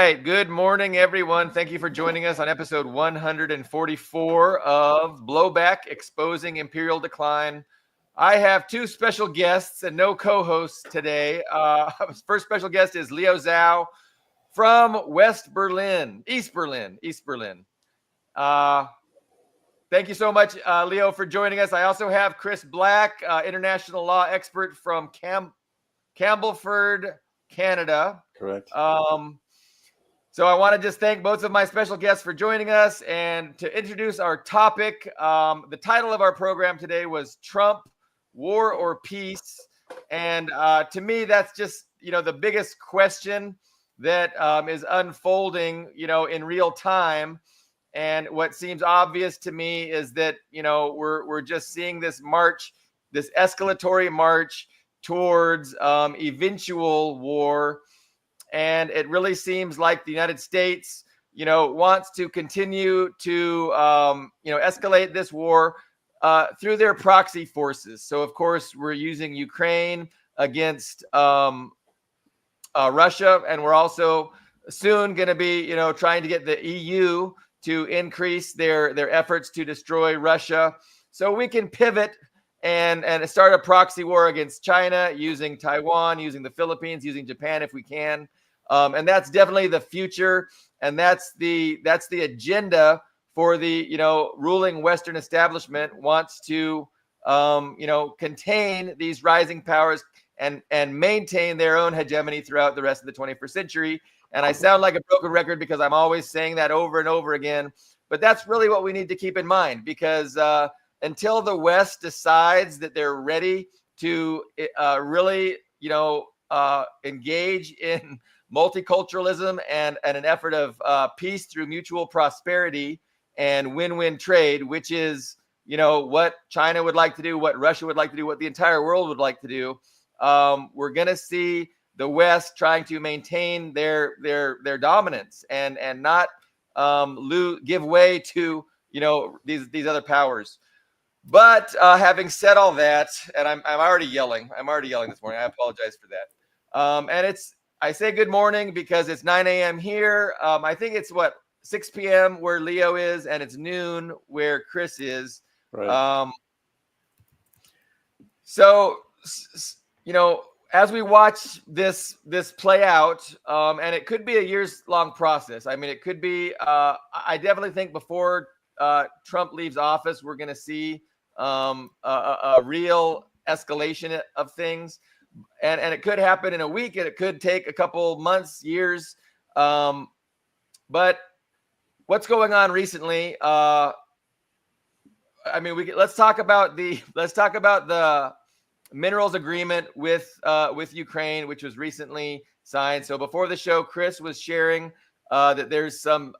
right. Good morning, everyone. Thank you for joining us on episode 144 of Blowback, Exposing Imperial Decline. I have two special guests and no co-hosts today. First special guest is Leo Zhao from East Berlin. Thank you so much, Leo, for joining us. I also have Chris Black, international law expert from Campbellford, Canada. Correct. So I want to just thank both of my special guests for joining us and to introduce our topic. The title of our program today was Trump, War or Peace? And to me, that's just, the biggest question that is unfolding, in real time. And what seems obvious to me is that, we're just seeing this march, this escalatory march towards eventual war. And it really seems like the United States, wants to continue to, escalate this war through their proxy forces. So, of course, we're using Ukraine against Russia, and we're also soon going to be, trying to get the EU to increase their efforts to destroy Russia, so we can pivot and start a proxy war against China, using Taiwan, using the Philippines, using Japan if we can. And that's definitely the future, and that's the agenda for the ruling Western establishment. Wants to contain these rising powers and maintain their own hegemony throughout the rest of the 21st century. And I sound like a broken record because I'm always saying that over and over again, but that's really what we need to keep in mind, because until the West decides that they're ready to really engage in multiculturalism and an effort of peace through mutual prosperity and win-win trade, which is, what China would like to do, what Russia would like to do, what the entire world would like to do. We're going to see the West trying to maintain their dominance and not give way to, these other powers. But having said all that, and I'm already yelling. I'm already yelling this morning. I apologize for that. And I say good morning because it's 9 a.m. here. I think it's 6 p.m. where Leo is, and it's noon where Chris is. Right. So, as we watch this play out, and it could be a years-long process. I mean, it could be. I definitely think before Trump leaves office, we're going to see a real escalation of things. And it could happen in a week, and it could take a couple months, years. But what's going on recently? Let's talk about the minerals agreement with Ukraine, which was recently signed. So before the show, Chris was sharing that there's some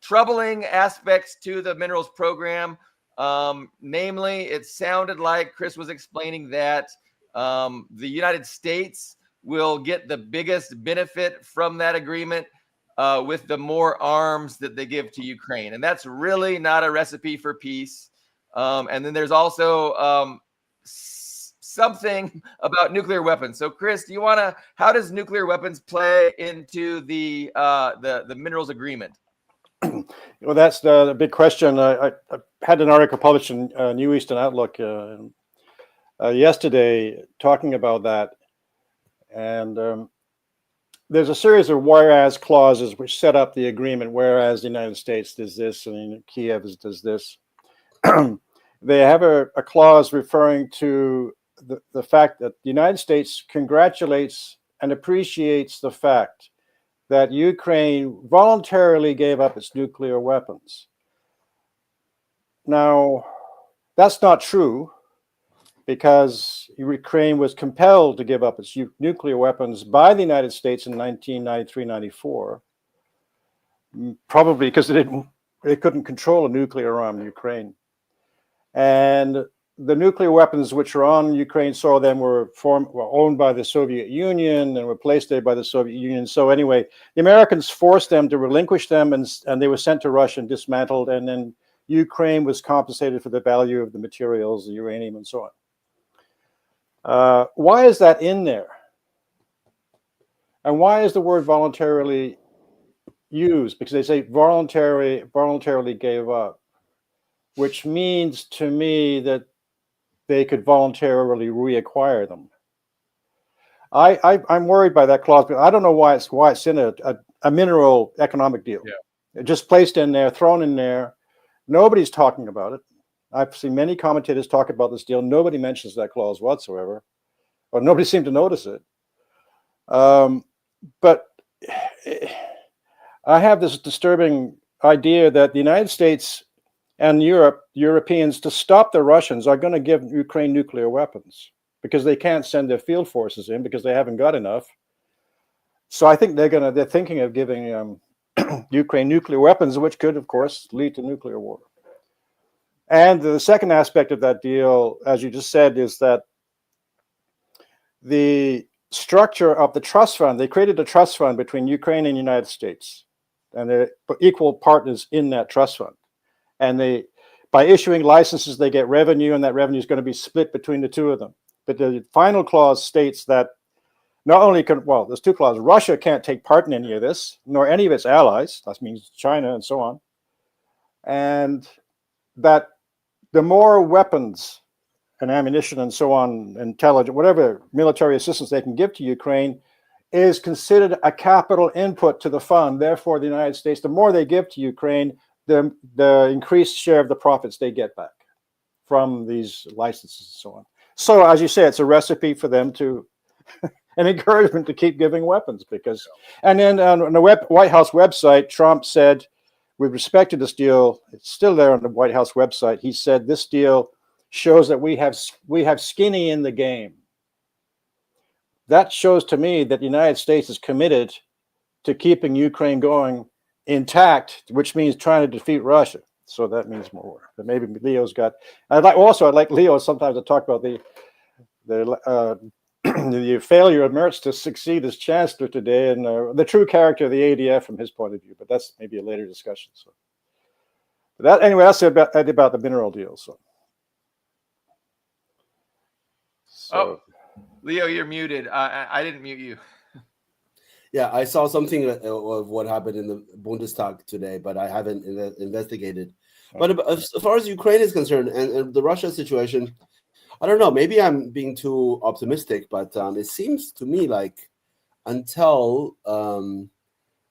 troubling aspects to the minerals program. Namely, it sounded like Chris was explaining that the United States will get the biggest benefit from that agreement with the more arms that they give to Ukraine. And that's really not a recipe for peace. And then there's also something about nuclear weapons. So, Chris, how does nuclear weapons play into the minerals agreement? Well, that's the big question. I had an article published in New Eastern Outlook yesterday talking about that, and there's a series of whereas clauses which set up the agreement. Whereas the United States does this and Kiev does this. They have a clause referring to the fact that the United States congratulates and appreciates the fact that Ukraine voluntarily gave up its nuclear weapons. Now, that's not true, because Ukraine was compelled to give up its nuclear weapons by the United States in 1993-94, probably because they couldn't control a nuclear-armed Ukraine. And the nuclear weapons which are on Ukraine soil then were owned by the Soviet Union and were placed there by the Soviet Union. So anyway, the Americans forced them to relinquish them, and they were sent to Russia and dismantled, and then Ukraine was compensated for the value of the materials, the uranium, and so on. Why is that in there? And why is the word voluntarily use, because they say voluntarily gave up, which means to me that they could voluntarily reacquire them. I'm worried by that clause, but I don't know why it's in a mineral economic deal. Yeah. Just placed in there, thrown in there. Nobody's talking about it. I've seen many commentators talk about this deal. Nobody mentions that clause whatsoever, or nobody seemed to notice it. But I have this disturbing idea that the United States and Europeans, to stop the Russians, are going to give Ukraine nuclear weapons because they can't send their field forces in because they haven't got enough. So I think they're thinking of giving Ukraine nuclear weapons, which could, of course, lead to nuclear war. And the second aspect of that deal, as you just said, is that the structure of the trust fund, they created a trust fund between Ukraine and the United States, and they're equal partners in that trust fund. And by issuing licenses, they get revenue, and that revenue is going to be split between the two of them. But the final clause states that not only there's two clauses. Russia can't take part in any of this, nor any of its allies. That means China and so on. And that the more weapons and ammunition and so on, intelligence, whatever military assistance they can give to Ukraine, is considered a capital input to the fund. Therefore, the United States, the more they give to Ukraine, the increased share of the profits they get back from these licenses and so on. So, as you say, it's a recipe for them to, an encouragement to keep giving weapons. Because, and then on the White House website, Trump said, with respect to this deal, it's still there on the White House website. He said this deal shows that we have skinny in the game. That shows to me that the United States is committed to keeping Ukraine going intact, which means trying to defeat Russia. So that means more. But maybe Leo's got. I'd like Leo sometimes to talk about the the failure of Merz to succeed as chancellor today, and the true character of the ADF from his point of view. But that's maybe a later discussion. So that's about the mineral deal. So. Oh, Leo, you're muted. I didn't mute you. Yeah, I saw something of what happened in the Bundestag today, but I haven't investigated. But as far as Ukraine is concerned and the Russia situation, I don't know. Maybe I'm being too optimistic, but it seems to me like until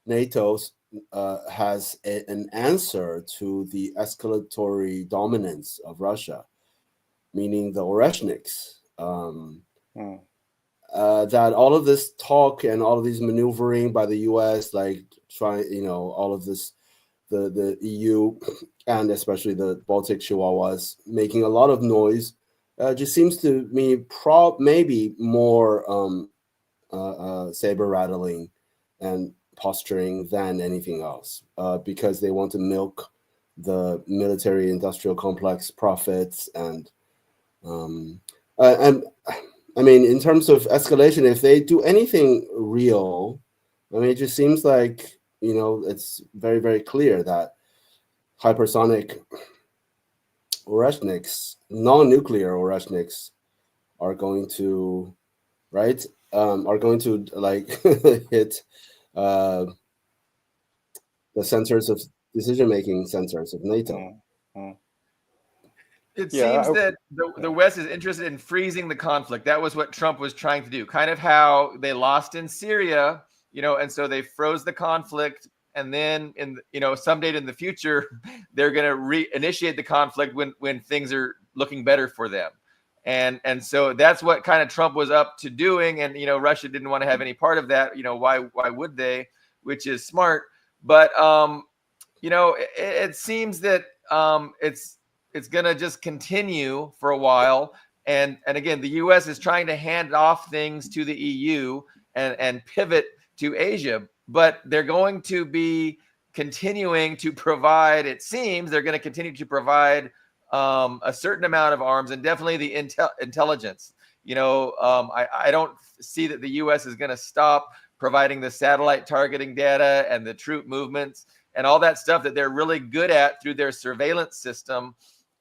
NATO has an answer to the escalatory dominance of Russia, meaning the Oreshniks, that all of this talk and all of these maneuvering by the U.S., like trying, all of this, the EU and especially the Baltic Chihuahuas making a lot of noise, just seems to me maybe more saber rattling and posturing than anything else, because they want to milk the military industrial complex profits and I mean, in terms of escalation, if they do anything real, I mean, it just seems like, it's very, very clear that hypersonic Oreshniks, non-nuclear Oreshniks, are going to, like hit the sensors of decision-making sensors of NATO. It seems that the West is interested in freezing the conflict. That was what Trump was trying to do, kind of how they lost in Syria, and so they froze the conflict. And then some date in the future, they're going to reinitiate the conflict when things are looking better for them. And so that's what kind of Trump was up to doing. And, Russia didn't want to have any part of that. Why would they? Which is smart. But, it seems that it's going to just continue for a while. And again, the U.S. is trying to hand off things to the EU and pivot to Asia. But they're going to be continuing to provide, it seems, they're going to continue to provide a certain amount of arms and definitely the intelligence. I don't see that the U.S. is going to stop providing the satellite targeting data and the troop movements and all that stuff that they're really good at through their surveillance system.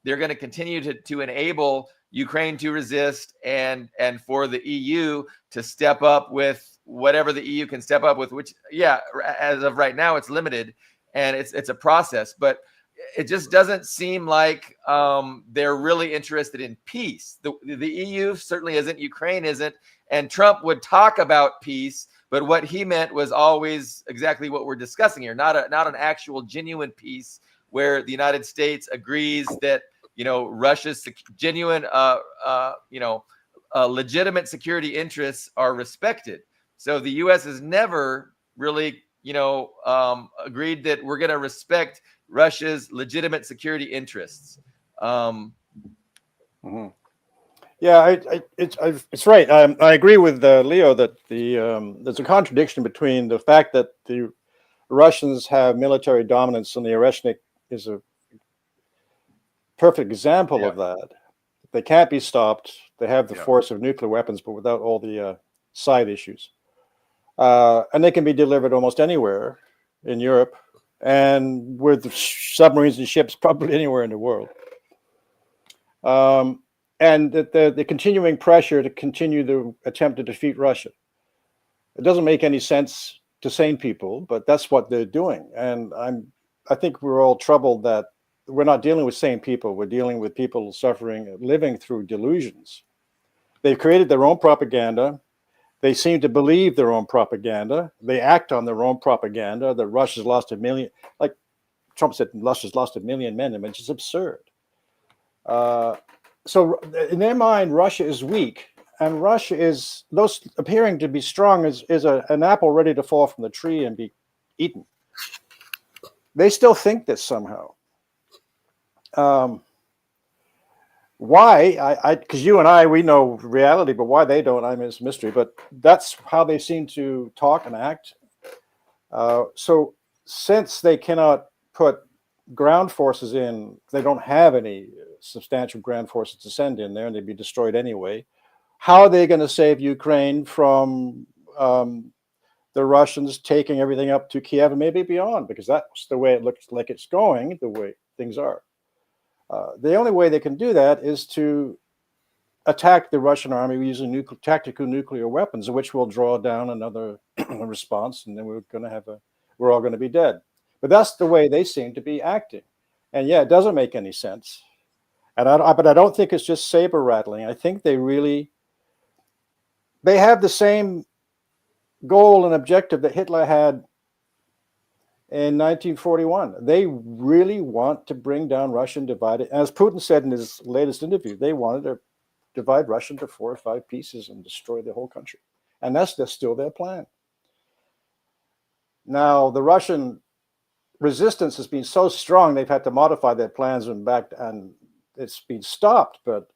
they're going to continue to enable Ukraine to resist and for the EU to step up with whatever the EU can step up with, which, yeah, as of right now, it's limited and it's a process, but it just doesn't seem like they're really interested in peace. The EU certainly isn't, Ukraine isn't, and Trump would talk about peace, but what he meant was always exactly what we're discussing here, not an actual genuine peace where the United States agrees that, you know, Russia's genuine, legitimate security interests are respected. So the U.S. has never really, agreed that we're going to respect Russia's legitimate security interests. Mm-hmm. Yeah, it's right. I agree with Leo that there's a contradiction between the fact that the Russians have military dominance, and the Oreshnik is a perfect example of that. They can't be stopped. They have the force of nuclear weapons, but without all the side issues. And they can be delivered almost anywhere in Europe, and with submarines and ships probably anywhere in the world. And the continuing pressure to continue the attempt to defeat Russia. It doesn't make any sense to sane people, but that's what they're doing. And I think we're all troubled that we're not dealing with sane people. We're dealing with people suffering, living through delusions. They've created their own propaganda. They seem to believe their own propaganda. They act on their own propaganda that Russia's lost 1 million, like Trump said, Russia's lost 1 million men, which is absurd. So in their mind, Russia is weak, and Russia is, those appearing to be strong, is an apple ready to fall from the tree and be eaten. They still think this somehow. Why? Because you and I, we know reality, but why they don't, I mean, it's a mystery. But that's how they seem to talk and act. So since they cannot put ground forces in, they don't have any substantial ground forces to send in there, and they'd be destroyed anyway. How are they going to save Ukraine from the Russians taking everything up to Kiev and maybe beyond? Because that's the way it looks like it's going, the way things are. The only way they can do that is to attack the Russian army using tactical nuclear weapons, which will draw down another response, and then we're all going to be dead. But that's the way they seem to be acting, and yeah, it doesn't make any sense. And but I don't think it's just saber rattling. I think they have the same goal and objective that Hitler had in 1941. They really want to bring down Russia and divide it. As Putin said in his latest interview, they wanted to divide Russia into 4 or 5 pieces and destroy the whole country. And that's still their plan. Now, the Russian resistance has been so strong, they've had to modify their plans and it's been stopped. But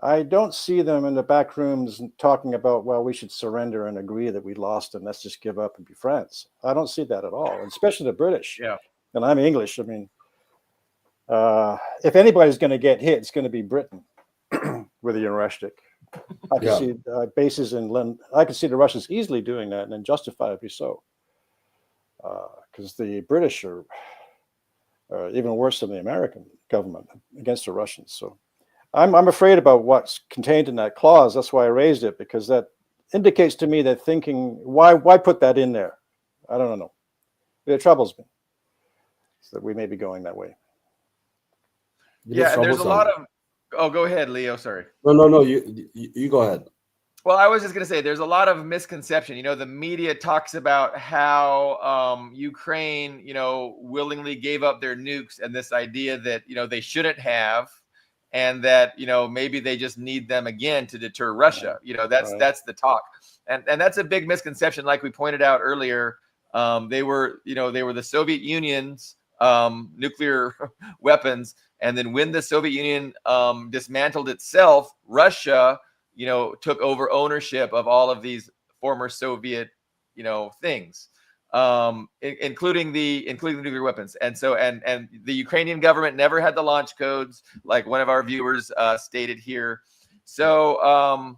I don't see them in the back rooms talking about, well, we should surrender and agree that we lost and let's just give up and be friends. I don't see that at all, especially the British. Yeah. And I'm English. I mean, if anybody's going to get hit, it's going to be Britain with the Oreshnik. I can see bases in London. I can see the Russians easily doing that, and then justifiably so, because the British are even worse than the American government against the Russians. So I'm afraid about what's contained in that clause. That's why I raised it, because that indicates to me that thinking, why put that in there? I don't know. It troubles me that we may be going that way. Yeah, there's a lot of. Oh, go ahead, Leo. Sorry. No. You go ahead. Well, I was just going to say there's a lot of misconception. The media talks about how Ukraine, willingly gave up their nukes, and this idea that, they shouldn't have, and that, maybe they just need them again to deter Russia. That's the talk. And that's a big misconception. Like we pointed out earlier, they were the Soviet Union's nuclear weapons. And then when the Soviet Union dismantled itself, Russia, took over ownership of all of these former Soviet, things, including the nuclear weapons. And so, and the Ukrainian government never had the launch codes, like one of our viewers stated here. So,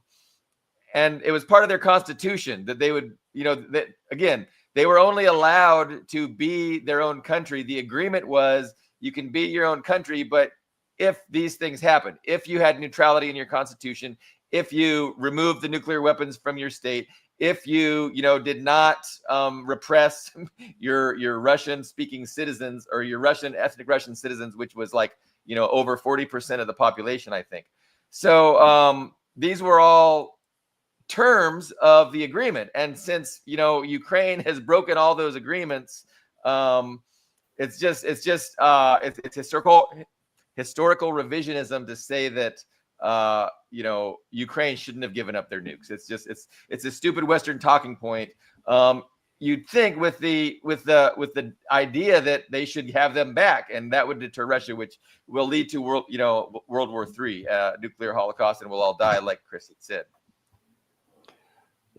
and it was part of their constitution that they would, that again, they were only allowed to be their own country. The agreement was you can be your own country, but if these things happen, if you had neutrality in your constitution, if you removed the nuclear weapons from your state, if you did not repress your Russian speaking citizens or your ethnic Russian citizens, which was like over 40% of the population, I think. So these were all terms of the agreement, and since Ukraine has broken all those agreements, it's historical revisionism to say that Ukraine shouldn't have given up their nukes. It's a stupid Western talking point. You'd think with the idea that they should have them back, and that would deter Russia, which will lead to World War III, nuclear holocaust, and we'll all die, like Chris had said.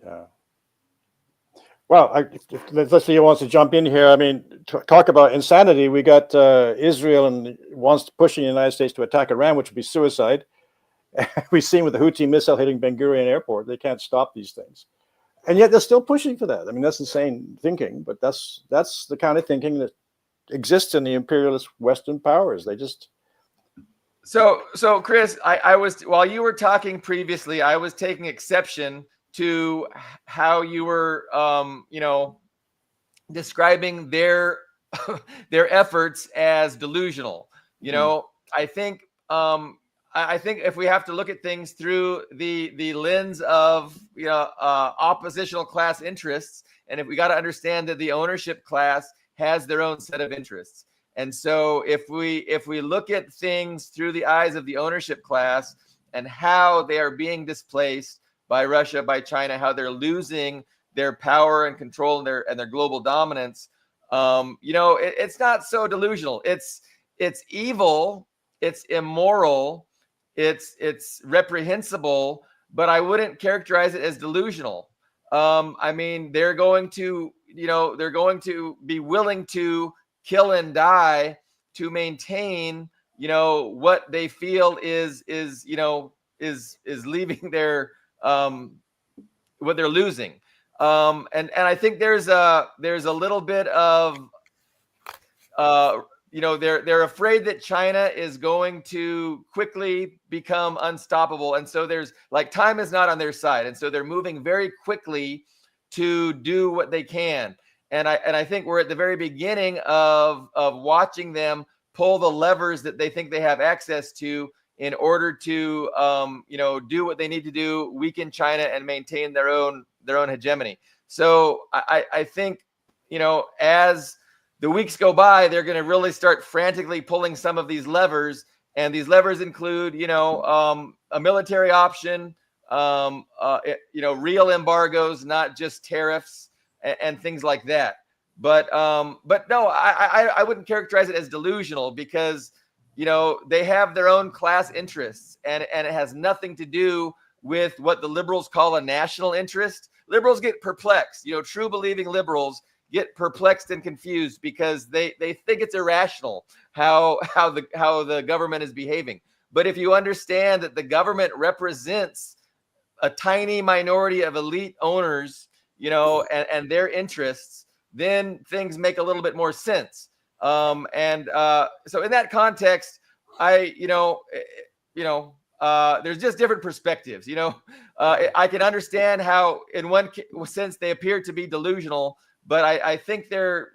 Yeah. Well, let's see who wants to jump in here. I mean, talk about insanity. We got Israel and pushing the United States to attack Iran, which would be suicide. We've seen with the Houthi missile hitting Ben Gurion Airport, they can't stop these things, and yet they're still pushing for that. I mean, that's insane thinking, but that's the kind of thinking that exists in the imperialist Western powers. They just. So Chris, I was, while you were talking previously, I was taking exception to how you were, describing their efforts as delusional. I think if we have to look at things through the lens of oppositional class interests, and if we got to understand that the ownership class has their own set of interests, and so if we look at things through the eyes of the ownership class and how they are being displaced by Russia, by China, how they're losing their power and control and their global dominance, it's not so delusional. It's evil, it's immoral, it's reprehensible, but I wouldn't characterize it as delusional. I mean, they're going to be willing to kill and die to maintain, what they feel is leaving their what they're losing. And I think there's a little bit of they're afraid that China is going to quickly become unstoppable, and so there's like time is not on their side, and so they're moving very quickly to do what they can. And I think we're at the very beginning of watching them pull the levers that they think they have access to in order to do what they need to do, weaken China and maintain their own hegemony. So I think as the weeks go by, they're going to really start frantically pulling some of these levers, and these levers include a military option, real embargoes, not just tariffs and things like that. But no, I wouldn't characterize it as delusional, because they have their own class interests, and it has nothing to do with what the liberals call a national interest. Liberals get perplexed. True believing liberals get perplexed and confused because they think it's irrational how the government is behaving. But if you understand that the government represents a tiny minority of elite owners, and their interests, then things make a little bit more sense. So in that context, there's just different perspectives. I can understand how, in one sense, they appear to be delusional, but I think they're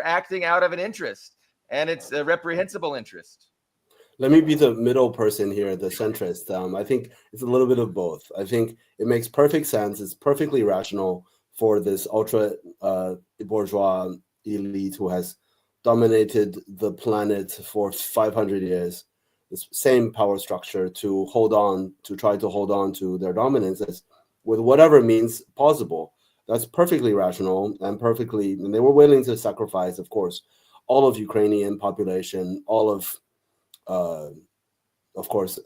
acting out of an interest, and it's a reprehensible interest. Let me be the middle person here, the centrist. I think it's a little bit of both. I think it makes perfect sense. It's perfectly rational for this ultra bourgeois elite who has dominated the planet for 500 years, this same power structure, to try to hold on to their dominance with whatever means possible. That's perfectly rational and they were willing to sacrifice, of course, all of Ukrainian population, all of course,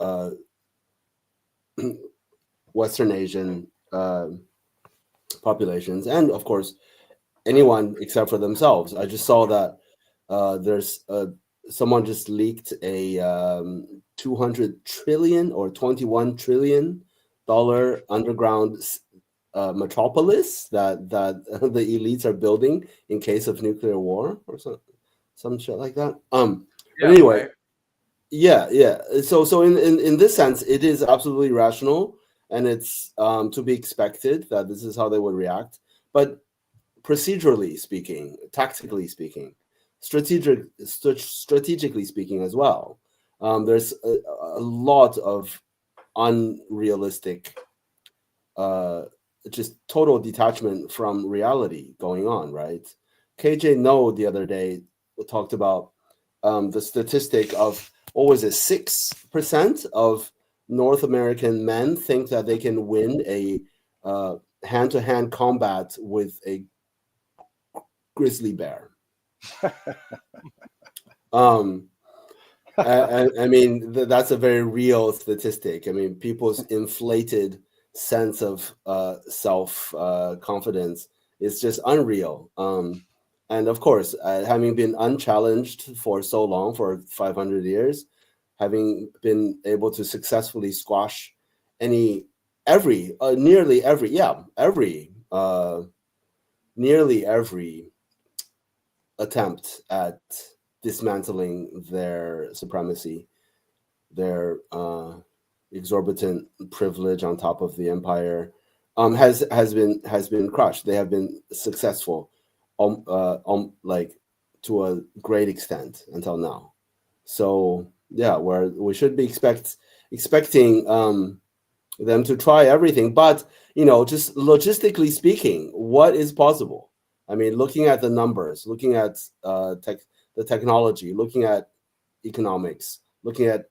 Western Asian populations, and of course, anyone except for themselves. I just saw that there's someone just leaked a $200 trillion or $21 trillion underground metropolis that the elites are building in case of nuclear war or some shit like that. Yeah, anyway. right. Yeah. So in this sense, it is absolutely rational, and it's to be expected that this is how they would react. But procedurally speaking, tactically speaking, strategically speaking as well, there's a lot of unrealistic, just total detachment from reality going on, right? KJ No the other day talked about the statistic of, what was it, 6% of North American men think that they can win a hand-to-hand combat with a grizzly bear. um, I mean, that's a very real statistic. I mean, people's inflated sense of self confidence is just unreal. And of course, having been unchallenged for so long, for 500 years, having been able to successfully squash nearly every attempt at dismantling their supremacy, their exorbitant privilege on top of the empire, has been crushed. They have been successful, like to a great extent until now. So yeah, where we should be expecting them to try everything, but just logistically speaking, what is possible? I mean, looking at the numbers, looking at the technology, looking at economics, looking at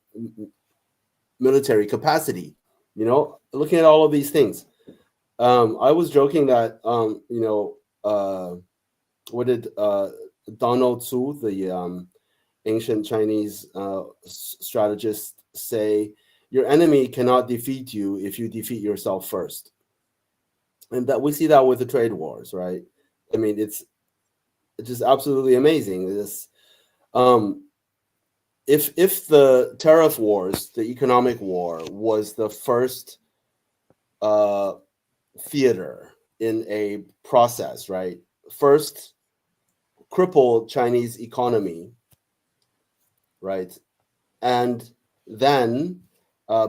military capacity, looking at all of these things. I was joking that what did Donald Tsu, the ancient Chinese strategist, say? Your enemy cannot defeat you if you defeat yourself first. And that we see that with the trade wars, right? I mean, it's just absolutely amazing. This, if the tariff wars, the economic war, was the first theater in a process, right? First, cripple Chinese economy, right? And then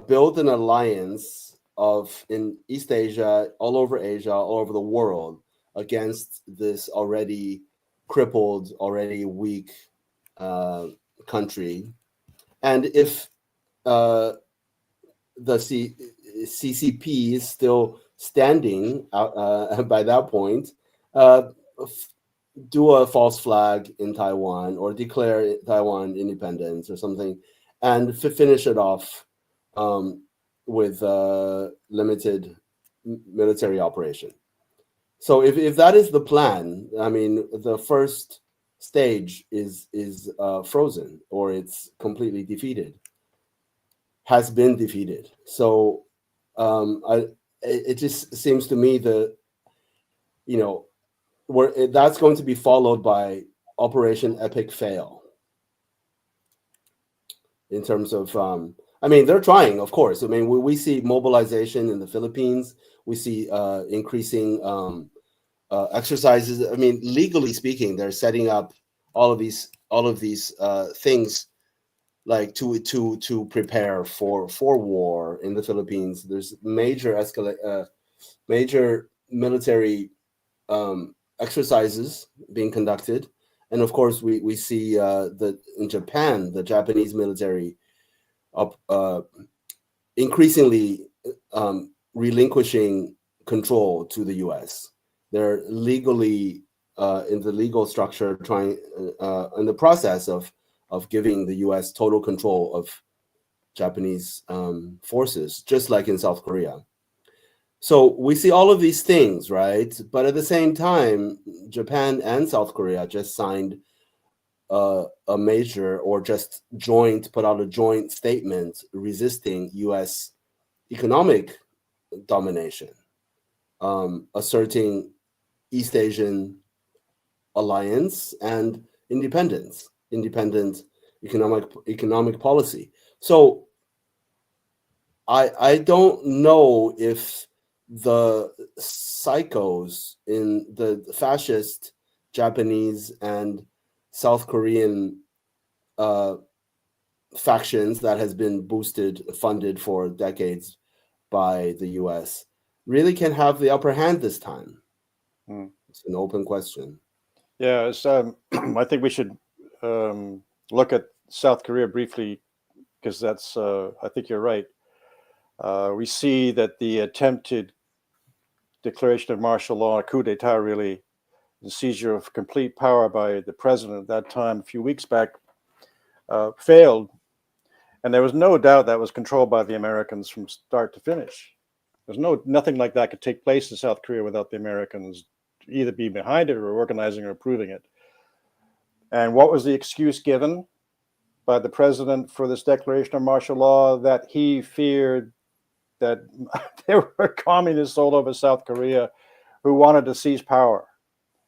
build an alliance in East Asia, all over the world, against this already crippled, already weak country. And if the CCP is still standing by that point, do a false flag in Taiwan or declare Taiwan independence or something, and finish it off with limited military operation. So if that is the plan, I mean, the first stage is frozen, or it's completely defeated, has been defeated. So it just seems to me that where that's going to be followed by Operation Epic Fail. In terms of, I mean, they're trying, of course. I mean, we see mobilization in the Philippines. We see increasing exercises. I mean, legally speaking, they're setting up all of these things, like to prepare for war in the Philippines. There's major military exercises being conducted, and of course we see that in Japan, the Japanese military increasingly relinquishing control to the U.S. They're legally in the legal structure trying in the process of giving the U.S. total control of Japanese forces, just like in South Korea. So we see all of these things, right? But at the same time, Japan and South Korea just signed a major, or just put out a joint statement resisting U.S. economic domination, asserting East Asian alliance and independent economic policy. So I don't know if the psychos in the fascist Japanese and South Korean factions that has been funded for decades by the U.S. really can have the upper hand this time? It's an open question. Yeah, I think we should look at South Korea briefly, because that's, I think you're right. We see that the attempted declaration of martial law, a coup d'etat really, the seizure of complete power by the president at that time, a few weeks back, failed. And there was no doubt that was controlled by the Americans from start to finish. There's nothing like that could take place in South Korea without the Americans either be behind it or organizing or approving it. And what was the excuse given by the president for this declaration of martial law? That he feared that there were communists all over South Korea who wanted to seize power.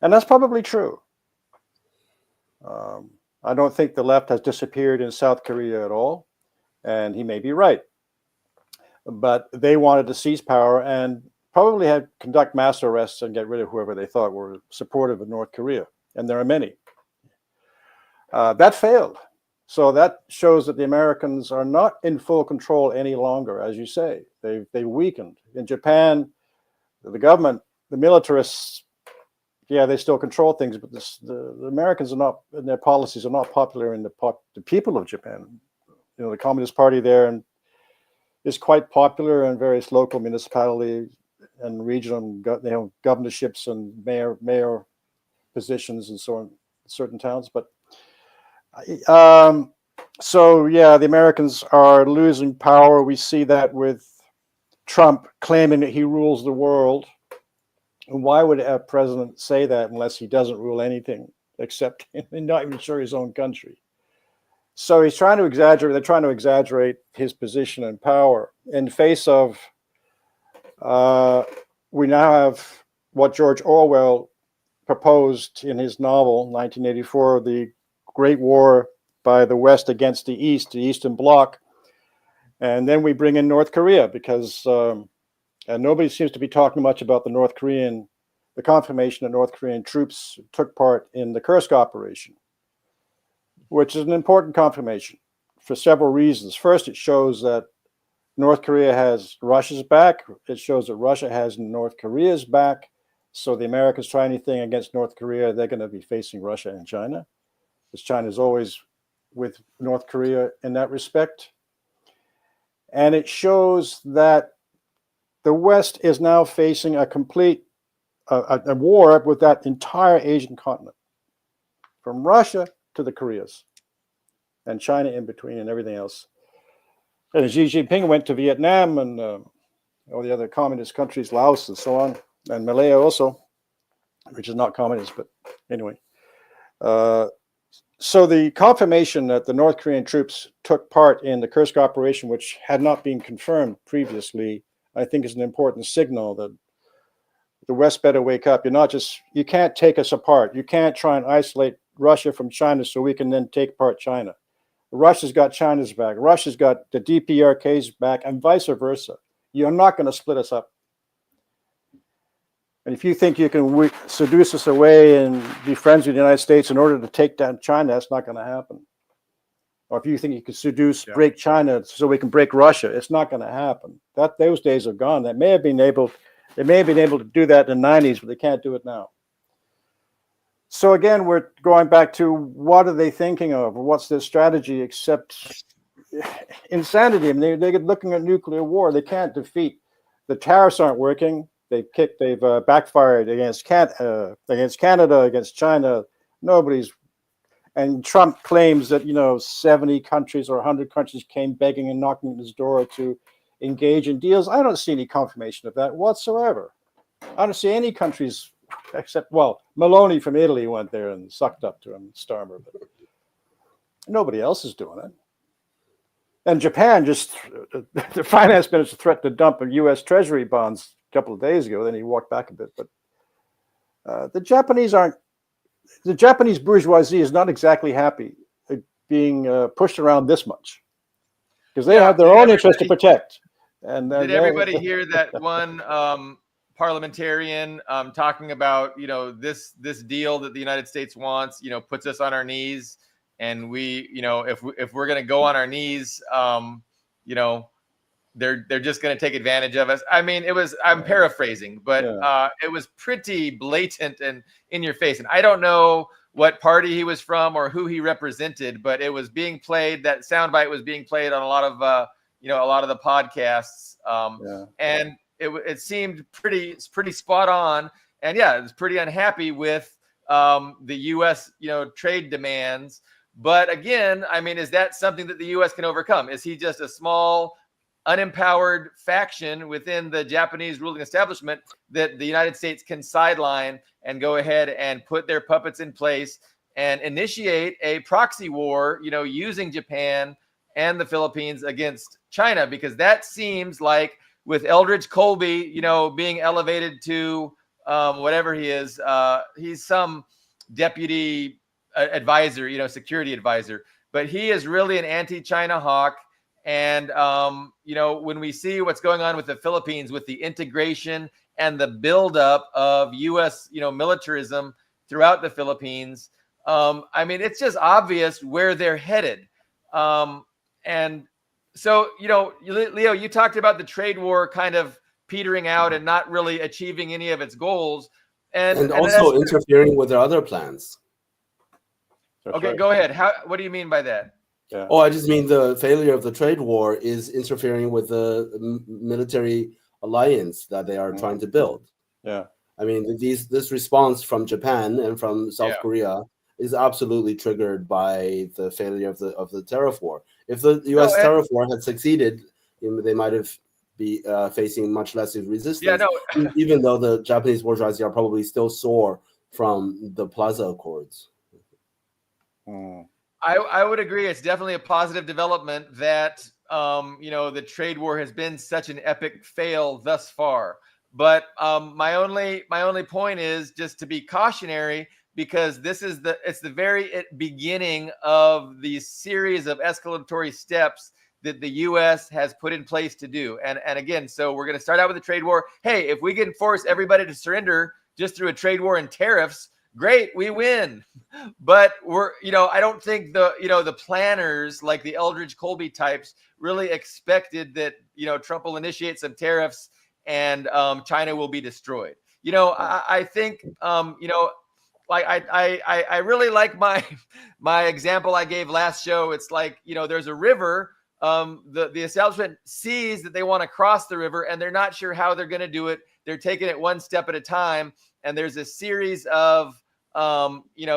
And that's probably true. I don't think the left has disappeared in South Korea at all, and he may be right. But they wanted to seize power and probably had conduct mass arrests and get rid of whoever they thought were supportive of North Korea. And there are many. That failed. So that shows that the Americans are not in full control any longer, as you say. They weakened. In Japan, the government, the militarists, yeah, they still control things, but the Americans are not, and their policies are not popular in the people of Japan. You know, the Communist Party there is quite popular in various local municipalities and regional governorships and mayor positions and so on in certain towns. But so yeah, the Americans are losing power. We see that with Trump claiming that he rules the world. And why would a president say that unless he doesn't rule anything, except not even sure his own country? So he's trying to exaggerate. They're trying to exaggerate his position and power in the face of. We now have what George Orwell proposed in his novel 1984, the Great War by the West against the Eastern Bloc, and then we bring in North Korea because nobody seems to be talking much about the confirmation that North Korean troops took part in the Kursk operation, which is an important confirmation for several reasons. First, it shows that North Korea has Russia's back. It shows that Russia has North Korea's back. So the Americans try anything against North Korea, they're going to be facing Russia and China, because China is always with North Korea in that respect. And it shows that the West is now facing a complete a war with that entire Asian continent, from Russia to the Koreas, and China in between and everything else. And Xi Jinping went to Vietnam and all the other communist countries, Laos and so on, and Malaya also, which is not communist, but anyway. So the confirmation that the North Korean troops took part in the Kursk operation, which had not been confirmed previously, I think is an important signal that the West better wake up. You can't take us apart. You can't try and isolate Russia from China so we can then take apart China. Russia's got China's back. Russia's got the DPRK's back, and vice versa. You're not going to split us up. And if you think you can seduce us away and be friends with the United States in order to take down China, that's not going to happen. Or if you think you can break China so we can break Russia, it's not going to happen. Those days are gone. They may have been able to do that in the 90s, but they can't do it now. So again, we're going back to what are they thinking of? What's their strategy except insanity? I mean, they're looking at nuclear war. They can't defeat. The tariffs aren't working. They've backfired against Canada, against China. And Trump claims that 70 countries or 100 countries came begging and knocking at his door to engage in deals. I don't see any confirmation of that whatsoever. I don't see any countries except, Maloney from Italy went there and sucked up to him, Starmer, but nobody else is doing it. And Japan the finance minister threatened to dump U.S. Treasury bonds a couple of days ago. Then he walked back a bit. But the Japanese bourgeoisie is not exactly happy being pushed around this much, because they have their own interest to protect. And did everybody hear that one parliamentarian talking about this deal that the United States wants, puts us on our knees, and we, if we're going to go on our knees, they're just going to take advantage of us. I mean, I'm paraphrasing, but it was pretty blatant and in your face. And I don't know what party he was from or who he represented, but it was being played. That soundbite was being played on a lot of the podcasts. And it seemed pretty spot on. And it was pretty unhappy with the U.S. Trade demands. But again, I mean, is that something that the U.S. can overcome? Is he just a small, unempowered faction within the Japanese ruling establishment that the United States can sideline and go ahead and put their puppets in place and initiate a proxy war, using Japan and the Philippines against China? Because that seems like, with Eldridge Colby, being elevated to whatever he is, he's some deputy advisor, security advisor, but he is really an anti-China hawk. And, when we see what's going on with the Philippines, with the integration and the buildup of U.S., militarism throughout the Philippines, I mean, it's just obvious where they're headed. And so, Leo, you talked about the trade war kind of petering out and not really achieving any of its goals. And also interfering with their other plans. Okay, go ahead. What do you mean by that? Yeah. Oh, I just mean the failure of the trade war is interfering with the military alliance that they are trying to build. Yeah. I mean, this response from Japan and from South Korea is absolutely triggered by the failure of the tariff war. If the U.S. tariff war had succeeded, they might have be facing much less resistance. Even though the Japanese bourgeoisie are probably still sore from the Plaza Accords. I would agree. It's definitely a positive development that the trade war has been such an epic fail thus far. But my only point is just to be cautionary, because it's the very beginning of the series of escalatory steps that the U.S. has put in place to do. And again, so we're going to start out with a trade war. Hey, if we can force everybody to surrender just through a trade war and tariffs, great, we win. But I don't think the planners, like the Eldridge Colby types, really expected that, Trump will initiate some tariffs and China will be destroyed. I think, like I really like my example I gave last show. It's like, there's a river. The establishment sees that they want to cross the river and they're not sure how they're going to do it. They're taking it one step at a time. And there's a series of,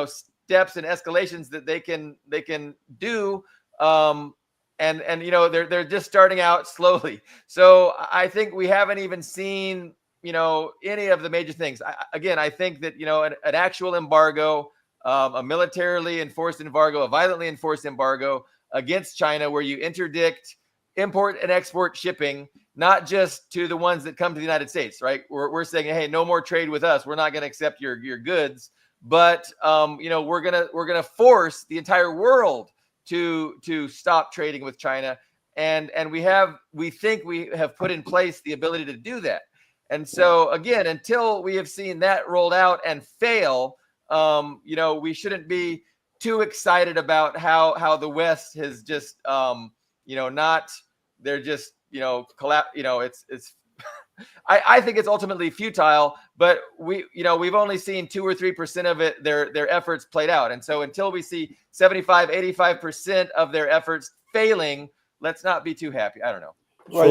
steps and escalations that they can do. And they're just starting out slowly. So I think we haven't even seen, any of the major things. I think that, an actual embargo, a militarily enforced embargo, a violently enforced embargo against China, where you interdict import and export shipping, not just to the ones that come to the United States, right? We're saying, hey, no more trade with us. We're not going to accept your goods, but we're gonna force the entire world to stop trading with China, and we think we have put in place the ability to do that. And so again, until we have seen that rolled out and fail, we shouldn't be too excited about how the West has just they're just collapse. It's I think it's ultimately futile, but we've only seen 2 or 3% of it, their efforts played out. And so until we see 75, 85% of their efforts failing, let's not be too happy. I don't know. Well,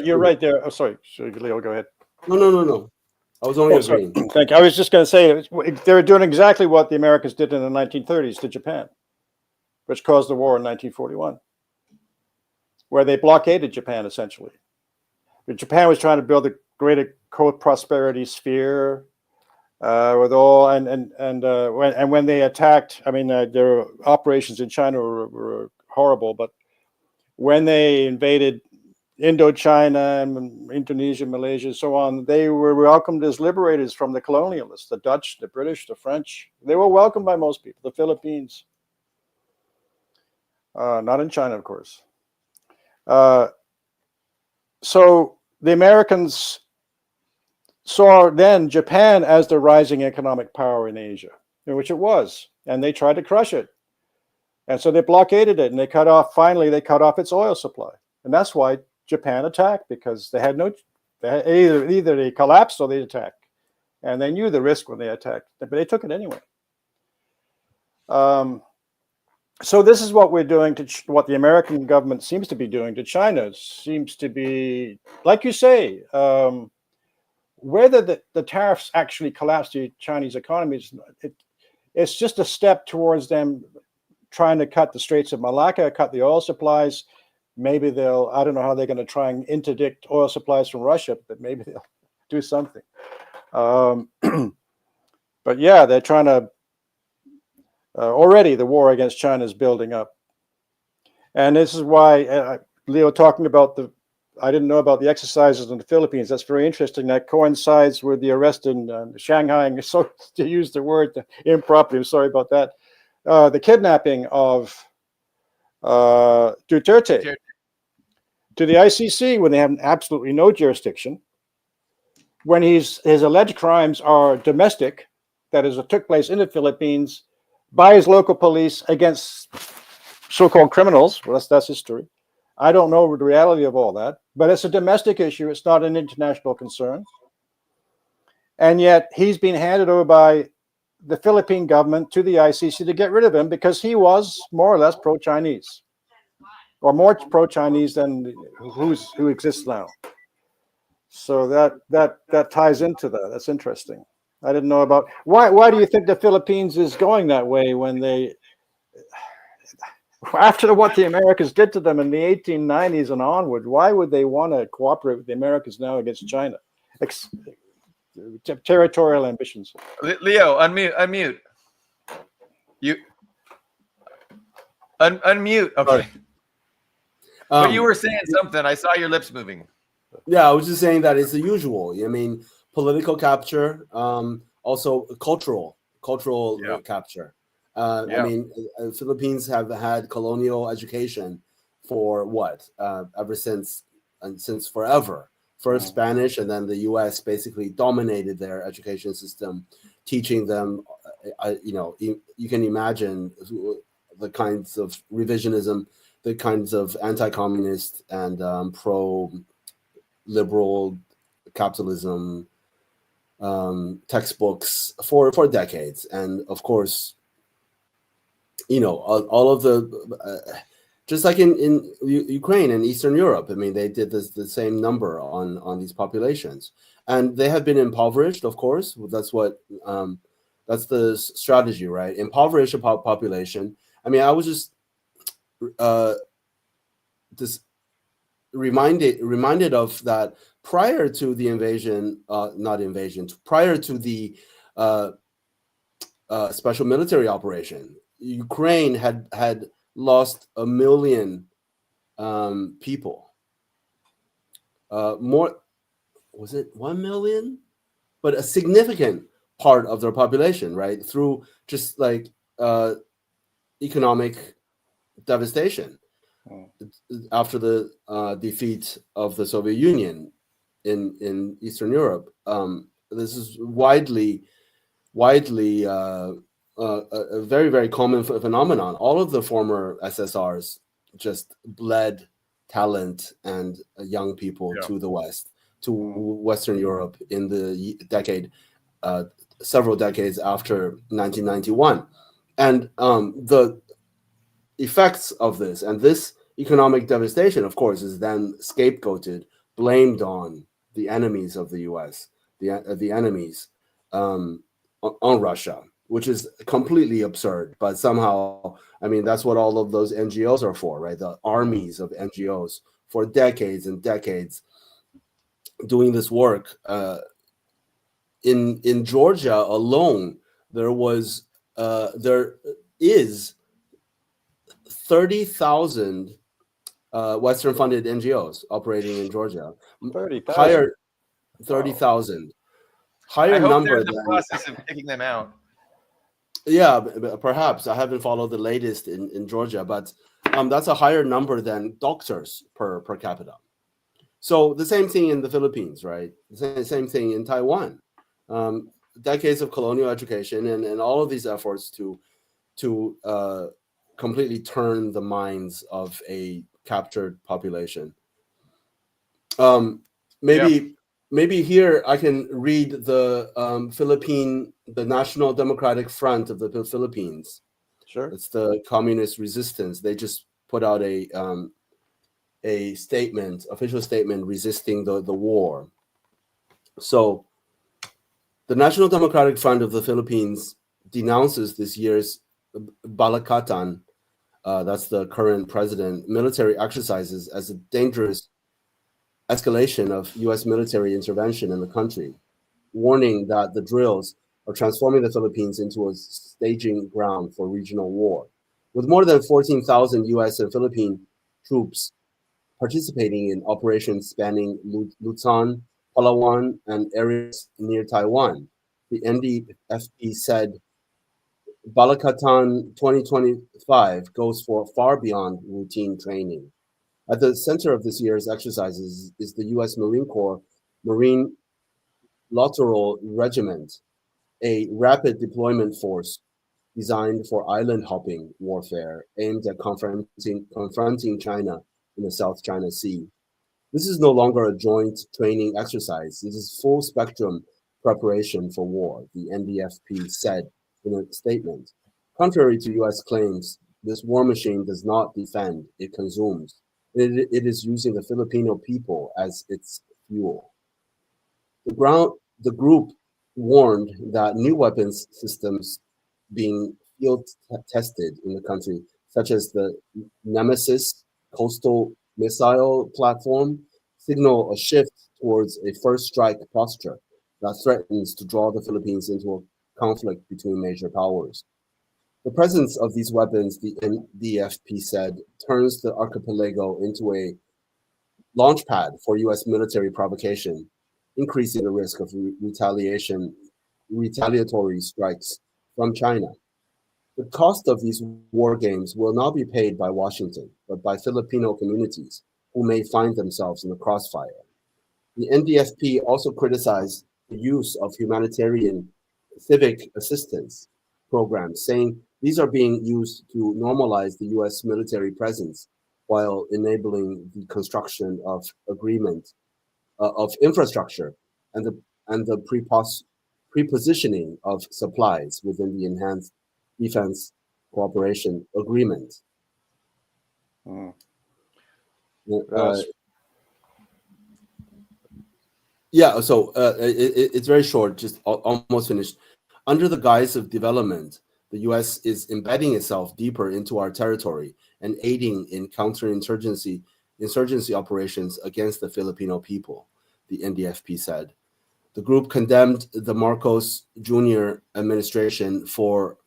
you're right there. Oh, sorry, Leo, go ahead. No. I was only agreeing. Thank you. I was just going to say they're doing exactly what the Americans did in the 1930s to Japan, which caused the war in 1941, where they blockaded Japan essentially. Japan was trying to build a greater co-prosperity sphere with all, and when they attacked, I mean, their operations in China were horrible, but when they invaded Indochina and Indonesia, Malaysia, so on, they were welcomed as liberators from the colonialists, the Dutch, the British, the French. They were welcomed by most people, the Philippines. Not in China, of course. So the Americans saw then Japan as the rising economic power in Asia, which it was, and they tried to crush it. And so they blockaded it, and finally they cut off its oil supply. And that's why Japan attacked, because they had either they collapsed or they attacked. And they knew the risk when they attacked, but they took it anyway. So this is what we're doing what the American government seems to be doing to China. It seems to be, like you say, whether the tariffs actually collapse the Chinese economy, it's just a step towards them trying to cut the Straits of Malacca, cut the oil supplies. Maybe I don't know how they're going to try and interdict oil supplies from Russia, but maybe they'll do something. But yeah, they're trying to, already the war against China is building up. And this is why, Leo, talking about I didn't know about the exercises in the Philippines. That's very interesting. That coincides with the arrest in Shanghai. And so to use the word improperly, I'm sorry about that. The kidnapping of Duterte to the ICC when they have absolutely no jurisdiction, when his alleged crimes are domestic, that is, it took place in the Philippines by his local police against so-called criminals. Well, that's history. I don't know the reality of all that, but it's a domestic issue. It's not an international concern. And yet he's been handed over by the Philippine government to the ICC to get rid of him because he was more or less pro-Chinese, or more pro-Chinese than who exists now. So that ties into that. That's interesting. I didn't know about why do you think the Philippines is going that way when they, after what the Americans did to them in the 1890s and onward? Why would they want to cooperate with the Americans now against China? Territorial ambitions. Leo, unmute. You unmute. Okay. But you were saying something. I saw your lips moving. Yeah, I was just saying that it's the usual. I mean, political capture, also cultural capture. I mean, Philippines have had colonial education for what? Ever since forever. First Spanish, and then the U.S. basically dominated their education system, teaching them. You can imagine the kinds of revisionism, the kinds of anti-communist and pro-liberal capitalism textbooks for decades, and of course, all of the. Just like in Ukraine and Eastern Europe, I mean, they did the same number on these populations, and they have been impoverished. Of course, that's the strategy, right? Impoverish a population. I mean, I was just reminded of that prior to the invasion, prior to the special military operation, Ukraine had lost 1 million people. More, was it 1 million? But a significant part of their population, right? Through just like economic devastation after the defeat of the Soviet Union in Eastern Europe. This is widely a very, very common phenomenon. All of the former SSRs just bled talent and young people to the West, to Western Europe in the several decades after 1991. And the effects of this and this economic devastation, of course, is then scapegoated, blamed on the enemies of the U.S., the enemies on Russia, which is completely absurd. But somehow, I mean, that's what all of those NGOs are for, right? The armies of NGOs for decades and decades doing this work. In Georgia alone, there is 30,000 Western-funded NGOs operating in Georgia. 30,000. 30,000. Higher I hope number there's a process of picking them out. Yeah, perhaps. I haven't followed the latest in Georgia, but that's a higher number than doctors per capita. So the same thing in the Philippines, right? The same thing in Taiwan. Decades of colonial education and all of these efforts to completely turn the minds of a captured population. Maybe here I can read the the National Democratic Front of the Philippines. Sure. It's the communist resistance. They just put out a statement, official statement, resisting the war. So the National Democratic Front of the Philippines denounces this year's Balakatan, that's the current president, military exercises as a dangerous escalation of U.S. military intervention in the country, warning that the drills are transforming the Philippines into a staging ground for regional war. With more than 14,000 U.S. and Philippine troops participating in operations spanning Luzon, Palawan, and areas near Taiwan, the NDFP said Balakatan 2025 goes far beyond routine training. At the center of this year's exercises is the U.S. Marine Corps Marine Littoral Regiment, a rapid deployment force designed for island hopping warfare aimed at confronting China in the South China Sea. This is no longer a joint training exercise. It is full spectrum preparation for war, the NDFP said in a statement. Contrary to U.S. claims, this war machine does not defend, it consumes. It is using the Filipino people as its fuel. The group warned that new weapons systems being field tested in the country, such as the Nemesis coastal missile platform, signal a shift towards a first strike posture that threatens to draw the Philippines into a conflict between major powers. The presence of these weapons, the NDFP said, turns the archipelago into a launch pad for U.S. military provocation, increasing the risk of retaliatory strikes from China. The cost of these war games will not be paid by Washington, but by Filipino communities who may find themselves in the crossfire. The NDFP also criticized the use of humanitarian civic assistance programs, saying these are being used to normalize the U.S. military presence while enabling the construction of infrastructure and the prepositioning of supplies within the enhanced defense cooperation agreement. Mm. Yeah, so it's very short, just almost finished. Under the guise of development, the U.S. is embedding itself deeper into our territory and aiding in counterinsurgency operations against the Filipino people, the NDFP said. The group condemned the Marcos Jr. administration for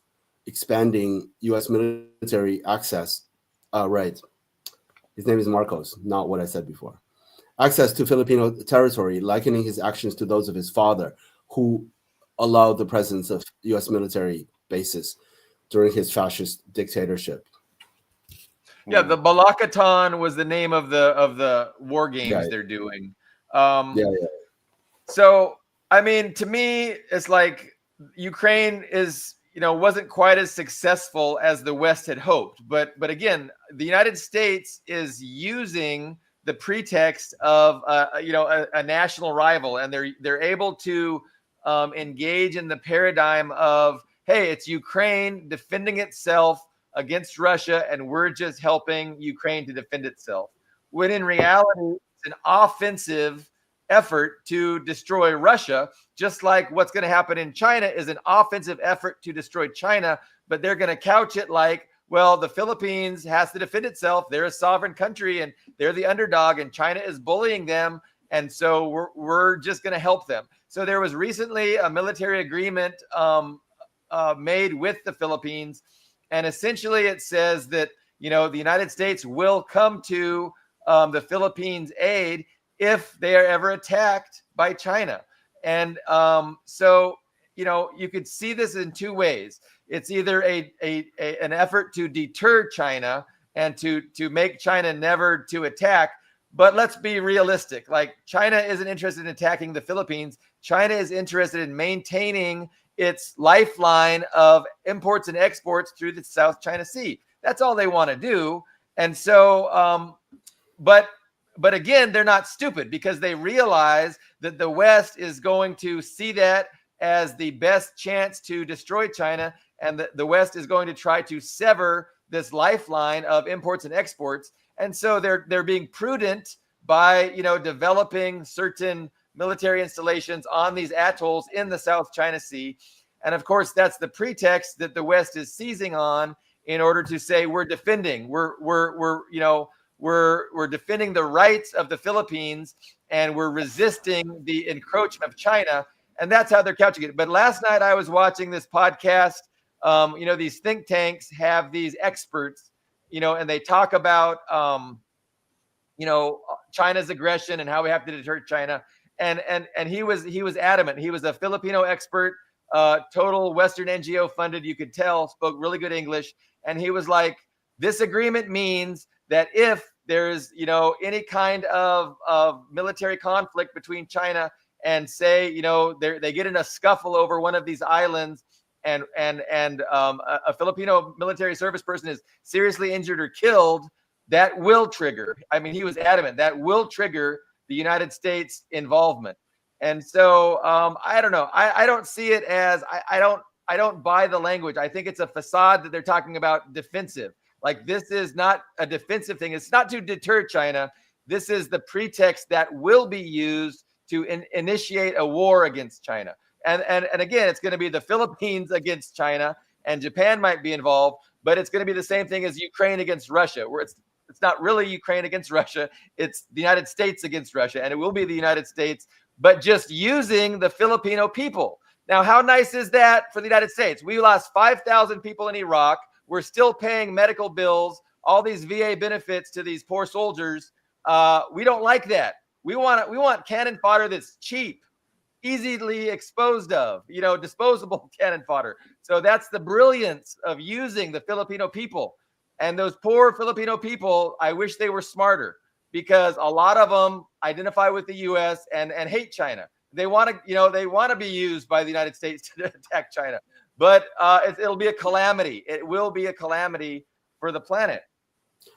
expanding U.S. military access. Right. His name is Marcos, not what I said before. Access to Filipino territory, likening his actions to those of his father, who allowed the presence of U.S. military bases during his fascist dictatorship. Yeah, the Balakatan was the name of the war games Right. they're doing. Yeah. So, I mean, to me, it's like Ukraine wasn't quite as successful as the West had hoped. But again, the United States is using the pretext of a national rival, and they're able to engage in the paradigm of, hey, it's Ukraine defending itself against Russia, and we're just helping Ukraine to defend itself. When in reality, it's an offensive effort to destroy Russia, just like what's going to happen in China is an offensive effort to destroy China, but they're going to couch it like, well, the Philippines has to defend itself. They're a sovereign country and they're the underdog, and China is bullying them. And so we're just going to help them. So there was recently a military agreement made with the Philippines. And essentially it says that, the United States will come to the Philippines' aid if they are ever attacked by China. And so, you could see this in two ways. It's either an effort to deter China and to make China never to attack. But let's be realistic. Like, China isn't interested in attacking the Philippines. China is interested in maintaining its lifeline of imports and exports through the South China Sea. That's all they want to do. And so, but again, they're not stupid, because they realize that the West is going to see that as the best chance to destroy China, and the West is going to try to sever this lifeline of imports and exports. And so they're being prudent by, developing certain military installations on these atolls in the South China Sea. And of course, that's the pretext that the West is seizing on in order to say we're defending, we're defending the rights of the Philippines, and we're resisting the encroachment of China. And that's how they're couching it. But last night I was watching this podcast. These think tanks have these experts, and they talk about, China's aggression and how we have to deter China. And he was adamant. He was a Filipino expert, total Western NGO funded. You could tell, spoke really good English. And he was like, this agreement means that if there's, any kind of military conflict between China and, say, they get in a scuffle over one of these islands, and a Filipino military service person is seriously injured or killed, that will trigger. I mean, he was adamant that will trigger the United States involvement. And so I don't know. I don't see it as, I don't buy the language. I think it's a facade that they're talking about defensive. Like, this is not a defensive thing. It's not to deter China. This is the pretext that will be used to initiate a war against China. And again, it's going to be the Philippines against China, and Japan might be involved, but it's going to be the same thing as Ukraine against Russia, where it's not really Ukraine against Russia. It's the United States against Russia, and it will be the United States, but just using the Filipino people. Now, how nice is that for the United States? We lost 5,000 people in Iraq. We're still paying medical bills, all these VA benefits to these poor soldiers. We don't like that. We want cannon fodder that's cheap, easily exposed of, disposable cannon fodder. So that's the brilliance of using the Filipino people. And those poor Filipino people, I wish they were smarter, because a lot of them identify with the U.S. and hate China. They want to be used by the United States to attack China. But it'll be a calamity. It will be a calamity for the planet.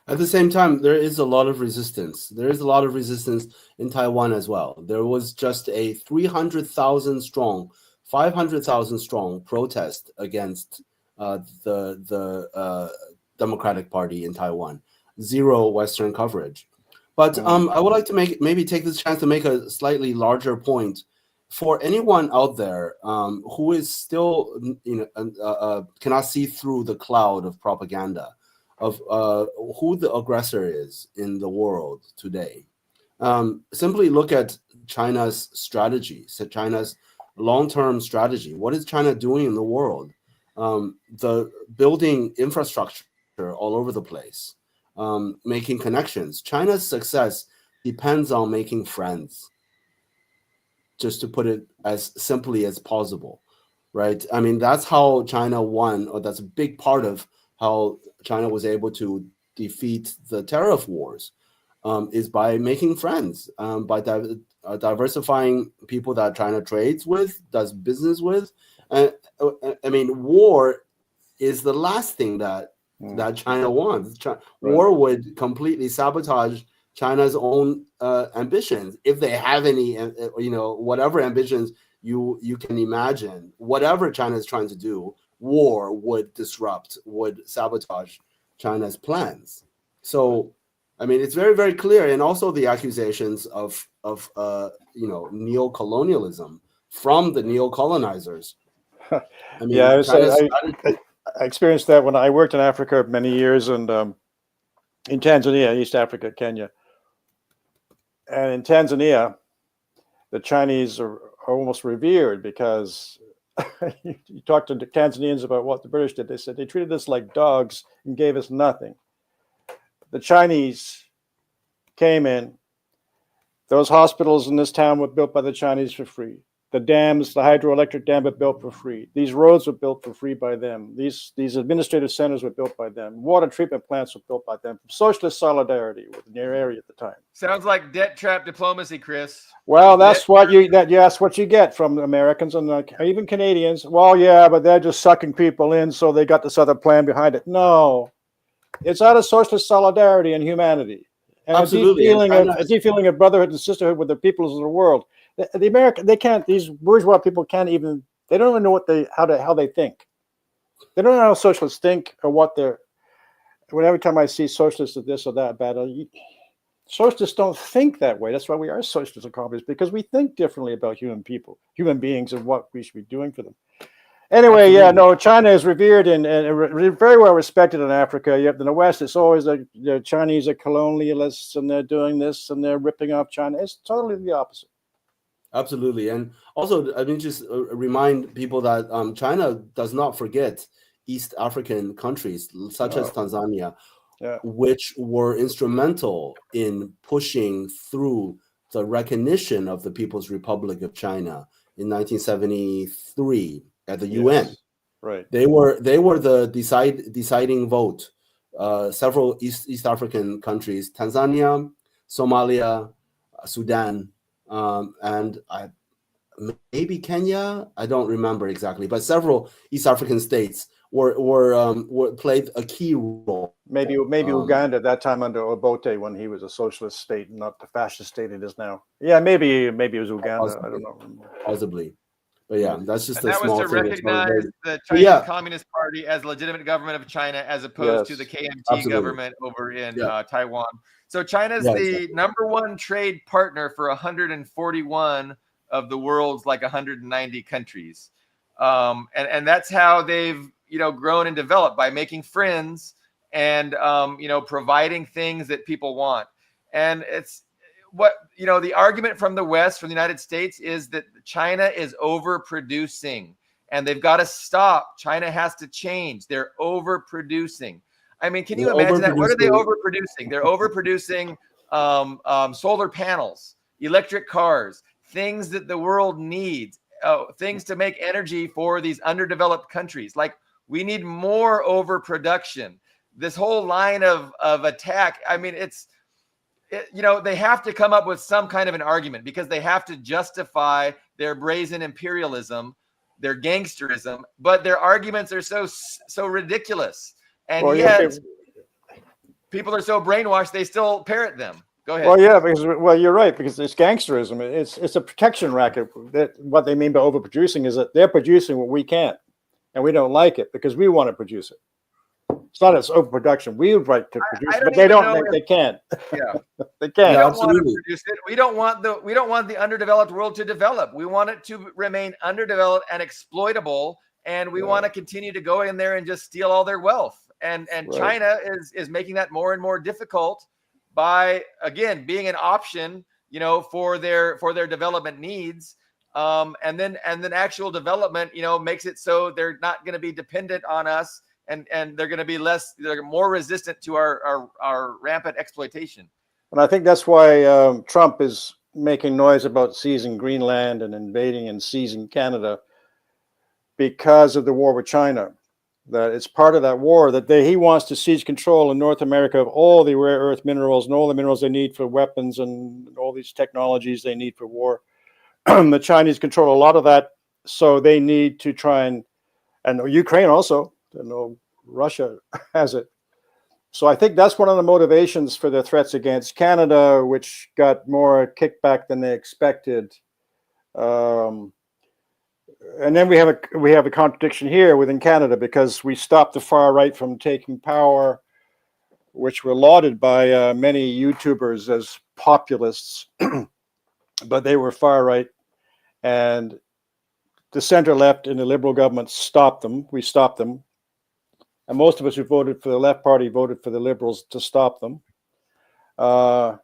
At the same time, there is a lot of resistance. There is a lot of resistance in Taiwan as well. There was just a 300,000 strong, 500,000 strong protest against the Democratic Party in Taiwan. Zero Western coverage. But I would like to maybe take this chance to make a slightly larger point for anyone out there who is still cannot see through the cloud of propaganda of who the aggressor is in the world today. Simply look at China's strategy, so China's long-term strategy. What is China doing in the world? The building infrastructure all over the place, making connections. China's success depends on making friends, just to put it as simply as possible, right? I mean, that's how China won, or that's a big part of how China was able to defeat the tariff wars, is by making friends, by diversifying people that China trades with, does business with. I mean, war is the last thing that China wants. War would completely sabotage China's own ambitions, if they have any, whatever ambitions you can imagine. Whatever China is trying to do, war would disrupt, would sabotage China's plans. So, I mean, it's very, very clear, and also the accusations of neo-colonialism from the neo-colonizers. I mean, yeah, I experienced that when I worked in Africa many years, and in Tanzania, East Africa, Kenya. And in Tanzania, the Chinese are almost revered, because you talk to the Tanzanians about what the British did. They said they treated us like dogs and gave us nothing. The Chinese came in. Those hospitals in this town were built by the Chinese for free. The dams, the hydroelectric dam, were built for free. These roads were built for free by them. These administrative centers were built by them. Water treatment plants were built by them. Socialist solidarity with their area at the time. Sounds like debt trap diplomacy, Chris. Well, that's what that's what you get from Americans and even Canadians. Well, yeah, but they're just sucking people in, so they got this other plan behind it. No, It's out of socialist solidarity and humanity, and Absolutely. a deep feeling of brotherhood and sisterhood with the peoples of the world. The American, they can't. These bourgeois people can't even. They don't even know how they think. They don't know how socialists think or what they're. Every time I see socialists of this or that bad, socialists don't think that way. That's why we are socialists and communists, because we think differently about human beings, and what we should be doing for them. Anyway, Absolutely. yeah, no, China is revered and very well respected in Africa. Yet in the West, it's always the Chinese are colonialists and they're doing this and they're ripping off China. It's totally the opposite. Absolutely. And also, I mean, just remind people that China does not forget East African countries such as Tanzania, which were instrumental in pushing through the recognition of the People's Republic of China in 1973 at the UN. Right. They were the deciding vote. Several East African countries, Tanzania, Somalia, Sudan, and maybe Kenya. I don't remember exactly, but several East African states were played a key role. Maybe Uganda at that time under Obote, when he was a socialist state, not the fascist state it is now. Yeah, maybe it was Uganda. Possibly. I don't know. Possibly. But yeah, that's just and a small was to thing. recognize the Chinese Communist Party as legitimate government of China, as opposed to the KMT government over in Taiwan. So China's the number one trade partner for 141 of the world's 190 countries, and that's how they've grown and developed, by making friends and providing things that people want. And it's what the argument from the West, from the United States, is that China is overproducing and they've got to stop. China has to change. They're overproducing. I mean, can you imagine that? What are they overproducing? They're overproducing solar panels, electric cars, things that the world needs, things to make energy for these underdeveloped countries. We need more overproduction. This whole line of attack, I mean, they have to come up with some kind of an argument, because they have to justify their brazen imperialism, their gangsterism, but their arguments are so ridiculous. And yet people are so brainwashed, they still parrot them. Go ahead. Well, yeah, because you're right, because it's gangsterism. It's a protection racket. What they mean by overproducing is that they're producing what we can't, and we don't like it because we want to produce it. It's not its overproduction. We would like to produce it, but they don't. They can't. Yeah, they can't. We don't want to produce it. We don't want the underdeveloped world to develop. We want it to remain underdeveloped and exploitable, and we want to continue to go in there and just steal all their wealth. And China is making that more and more difficult by, again, being an option, for their development needs. And then actual development, makes it so they're not going to be dependent on us. And they're going to be they're more resistant to our rampant exploitation. And I think that's why Trump is making noise about seizing Greenland and invading and seizing Canada, because of the war with China. That it's part of that war that he wants to seize control in North America of all the rare earth minerals and all the minerals they need for weapons and all these technologies they need for war. The Chinese control a lot of that, so they need to try and Ukraine also. Russia has it. So I think that's one of the motivations for the threats against Canada, which got more kickback than they expected. And then we have a contradiction here within Canada, because we stopped the far right from taking power, which were lauded by many YouTubers as populists, but they were far right, and the center left and the Liberal government stopped them. We stopped them. And most of us who voted for the left party voted for the Liberals to stop them. And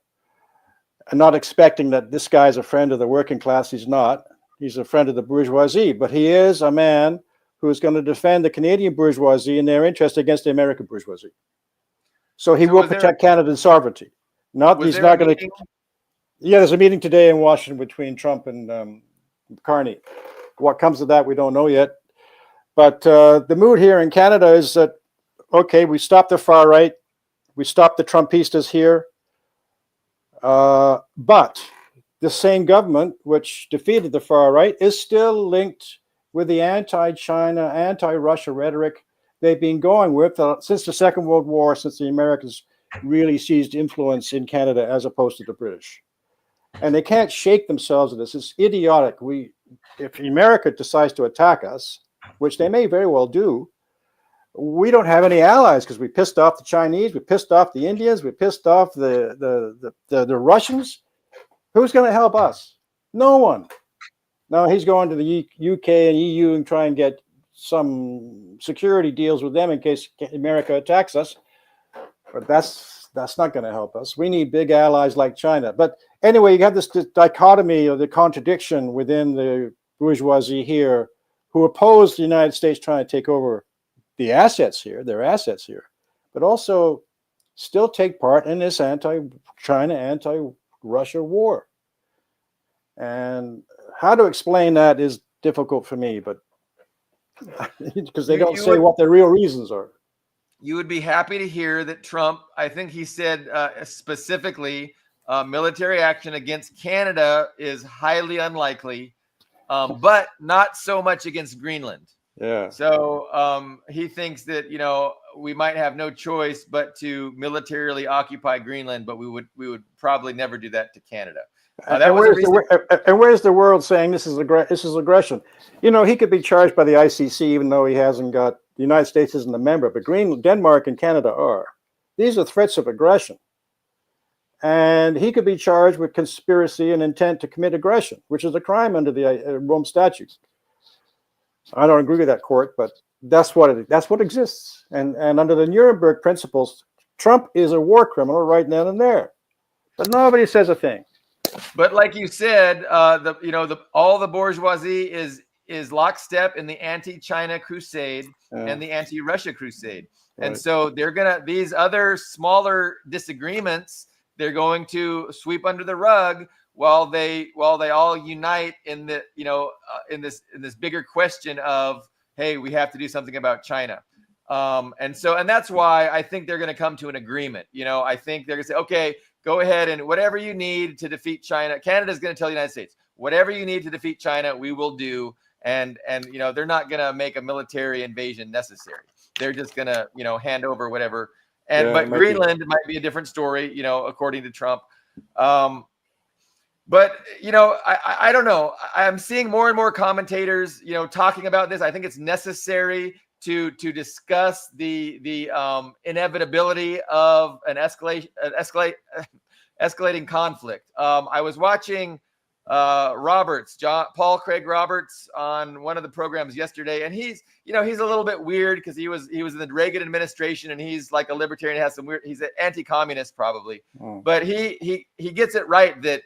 not expecting that this guy's a friend of the working class. He's not. He's a friend of the bourgeoisie. But he is a man who is going to defend the Canadian bourgeoisie and their interest against the American bourgeoisie. So he will protect Canada's sovereignty. He's not going to. Yeah, there's a meeting today in Washington between Trump and Carney. What comes of that, we don't know yet. But the mood here in Canada is that, okay, we stopped the far right, we stopped the Trumpistas here, but the same government which defeated the far right is still linked with the anti-China, anti-Russia rhetoric they've been going with since the Second World War, since the Americans really seized influence in Canada as opposed to the British. And they can't shake themselves of this. It's idiotic. If America decides to attack us, which they may very well do, we don't have any allies because we pissed off the Chinese, we pissed off the Indians, we pissed off the Russians. Who's going to help us? No one. Now he's going to the UK and EU and try and get some security deals with them in case America attacks us. But that's not going to help us. We need big allies like China. But anyway, you have this dichotomy or the contradiction within the bourgeoisie here who oppose the United States trying to take over the assets here, their assets here, but also still take part in this anti-China, anti-Russia war. And how to explain that is difficult for me, but because they don't say what their real reasons are. You would be happy to hear that Trump, I think he said specifically, military action against Canada is highly unlikely, but not so much against Greenland. Yeah. So he thinks that, we might have no choice but to militarily occupy Greenland, but we would probably never do that to Canada. And where's the world saying this is aggression? He could be charged by the ICC even though he hasn't got, the United States isn't a member, but Denmark and Canada are. These are threats of aggression. And he could be charged with conspiracy and intent to commit aggression, which is a crime under the Rome Statutes. I don't agree with that court, but that's what exists. And under the Nuremberg principles, Trump is a war criminal right then and there. But nobody says a thing. But like you said, all the bourgeoisie is lockstep in the anti-China crusade and the anti-Russia crusade. Right. And so these other smaller disagreements, they're going to sweep under the rug while they all unite in the in this bigger question of, hey, we have to do something about China. And that's why I think they're going to come to an agreement. I think they're going to say, okay, go ahead and whatever you need to defeat China, Canada's going to tell the United States, whatever you need to defeat China, we will do. And they're not going to make a military invasion necessary. They're just going to, hand over whatever. But Greenland might be a different story, according to Trump. But I don't know. I'm seeing more and more commentators, talking about this. I think it's necessary to discuss the inevitability of an escalating conflict. I was watching Paul Craig Roberts on one of the programs yesterday, and he's a little bit weird because he was in the Reagan administration, and he's like a libertarian, he's an anti-communist probably, but he gets it right that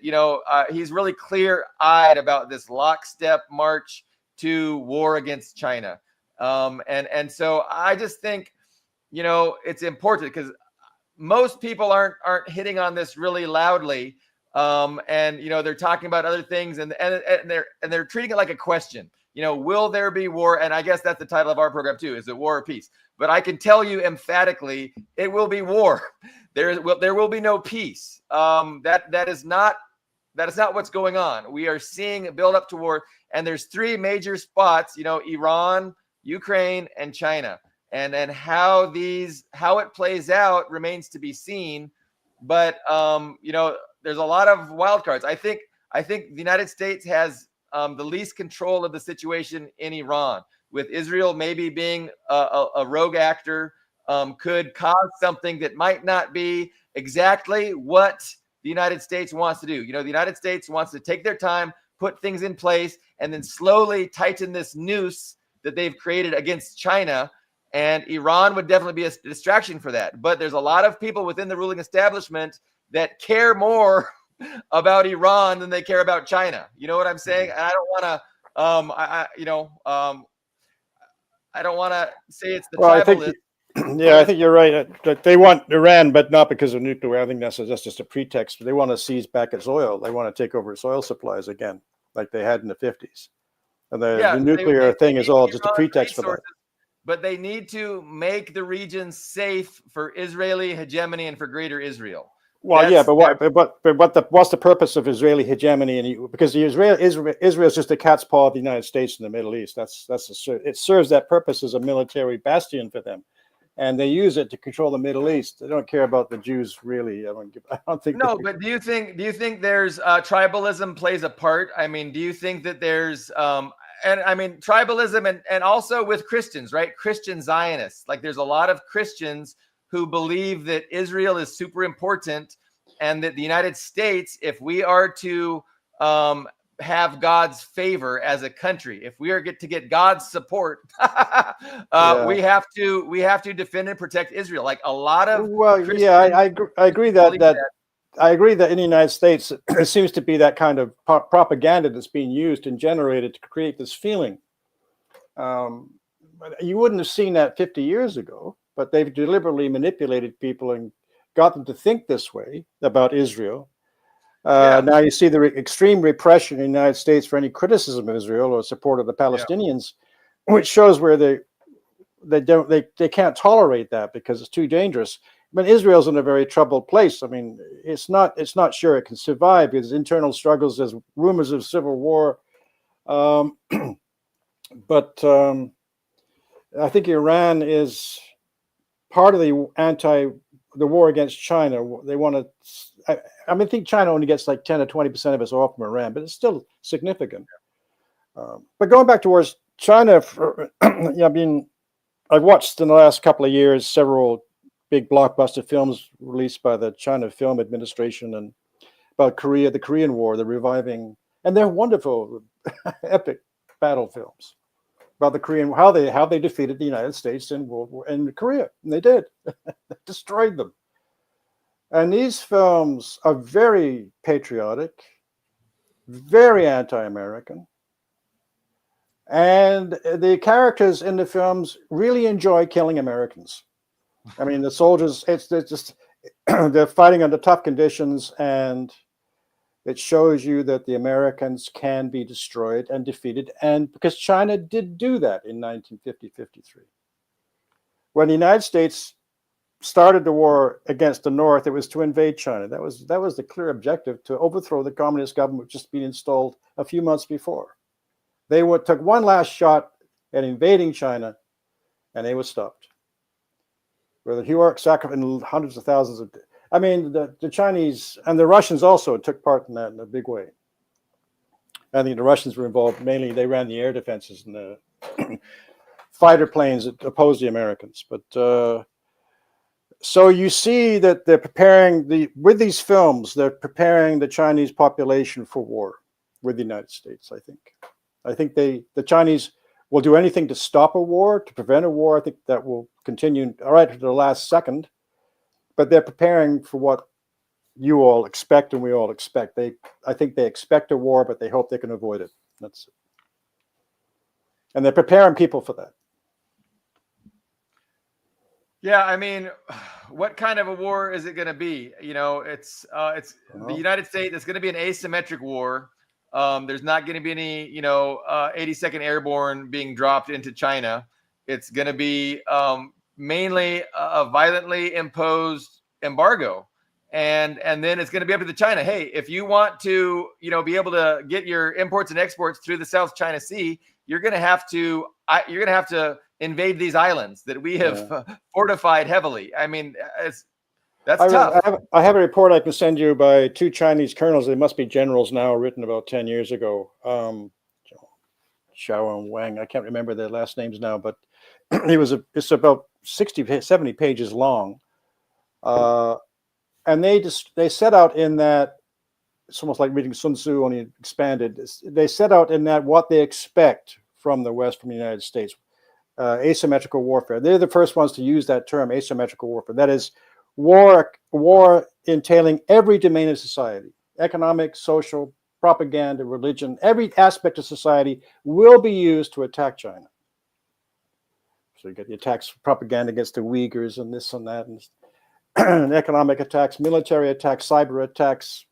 he's really clear-eyed about this lockstep march to war against China, and so I just think it's important because most people aren't hitting on this really loudly. They're talking about other things and they're treating it like a question. Will there be war? And I guess that's the title of our program too. Is it war or peace? But I can tell you emphatically, it will be war. There will be no peace. That is not what's going on. We are seeing a build up to war, and there's three major spots. Iran, Ukraine, and China. And how it plays out remains to be seen. But there's a lot of wild cards. I think the United States has the least control of the situation in Iran, with Israel maybe being a rogue actor, could cause something that might not be exactly what the United States wants to do. The United States wants to take their time, put things in place, and then slowly tighten this noose that they've created against China. And Iran would definitely be a distraction for that. But there's a lot of people within the ruling establishment that care more about Iran than they care about China. You know what I'm saying? And I don't want to, I don't want to say it's the tribalist. I think you're right. They want Iran, but not because of nuclear. I think that's just a pretext. They want to seize back its oil. They want to take over its oil supplies again, like they had in the 50s. And the nuclear thing is all just a pretext for that. But they need to make the region safe for Israeli hegemony and for greater Israel. Well, yeah, That's what's the purpose of Israeli hegemony? Because Israel is just a cat's paw of the United States in the Middle East. It serves that purpose as a military bastion for them, and they use it to control the Middle East. They don't care about the Jews really. I don't think. No, but do you think there's tribalism plays a part? I mean, do you think that there's and I mean tribalism and also with Christians, right? Christian Zionists. Like there's a lot of Christians who believe that Israel is super important and that the United States, if we are to have God's favor as a country, if we are to get God's support, we have to defend and protect Israel. Like a lot of I agree that I agree that in the United States there seems to be that kind of propaganda that's being used and generated to create this feeling. But you wouldn't have seen that 50 years ago, but they've deliberately manipulated people and got them to think this way about Israel. Now you see the extreme repression in the United States for any criticism of Israel or support of the Palestinians, which shows where they can't tolerate that because it's too dangerous. I mean, Israel's in a very troubled place. I mean, it's not sure it can survive. There's internal struggles. There's rumors of civil war, but I think Iran is part of the war against China. They want to. I think China only gets like 10 or 20% of its oil from Iran, but it's still significant. But going back towards China, I mean, I've watched in the last couple of years several big blockbuster films released by the China Film Administration and about Korea, the Korean War, the reviving, and they're wonderful, epic battle films about the Korean, how they defeated the United States in Korea, and they did, destroyed them. And these films are very patriotic, very anti-American, and the characters in the films really enjoy killing Americans. I mean, the soldiers, they're fighting under tough conditions, and it shows you that the Americans can be destroyed and defeated. And because China did do that in 1950-53. When the United States started the war against the North, it was to invade China. That was the clear objective, to overthrow the communist government just being installed a few months before. They took one last shot at invading China, and they were stopped. Where the heroic sacrifice and hundreds of thousands of, I mean, the Chinese and the Russians also took part in that in a big way. I think the Russians were involved mainly. They ran the air defenses and the fighter planes that opposed the Americans. But so you see that they're preparing with these films, they're preparing the Chinese population for war with the United States. I think the Chinese will do anything to stop a war, to prevent a war. I think that will continue right to the last second. But they're preparing for what you all expect and we all expect. I think they expect a war, but they hope they can avoid it. That's it. And they're preparing people for that. Yeah, I mean, what kind of a war is it going to be? You know, it's the United States. It's going to be an asymmetric war. There's not going to be any, 82nd Airborne being dropped into China. It's going to be mainly a violently imposed embargo. And then it's going to be up to China. Hey, if you want to, be able to get your imports and exports through the South China Sea, you're going to have to invade these islands that we have fortified heavily. I mean, that's tough. I have a report I can send you by two Chinese colonels. They must be generals now, written about 10 years ago. Zhao and Wang. I can't remember their last names now, but it's about 60, 70 pages long. And they set out in that, it's almost like reading Sun Tzu only expanded. They set out in that what they expect from the West, from the United States. Asymmetrical warfare. They're the first ones to use that term, asymmetrical warfare. That is war entailing every domain of society, economic, social, propaganda, religion, every aspect of society will be used to attack China. So you get the attacks, propaganda against the Uyghurs and this and that, and economic attacks, military attacks, cyber attacks,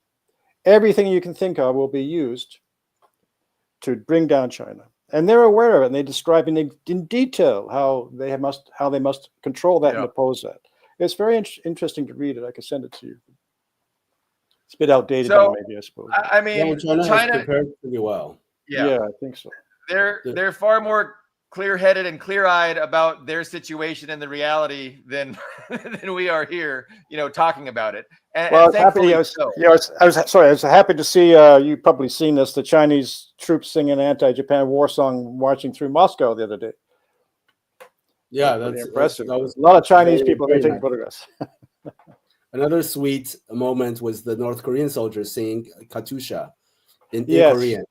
everything you can think of will be used to bring down China. And they're aware of it, and they describe in detail how they must control that and oppose that. It's very interesting to read it. I can send it to you. It's a bit outdated So, now, maybe, I suppose. I mean, China has China, prepared pretty well. Yeah, I think so. they're far more clear-headed and clear-eyed about their situation and the reality than than we are here, talking about it. And Well, I was thankfully, I was happy to see you've probably seen this, the Chinese troops singing an anti-Japan war song marching through Moscow the other day. Yeah, Pretty that's impressive. that was A lot of Chinese very, people very taking nice. photographs. Another sweet moment was the North Korean soldiers singing Katusha in Yes. Korean.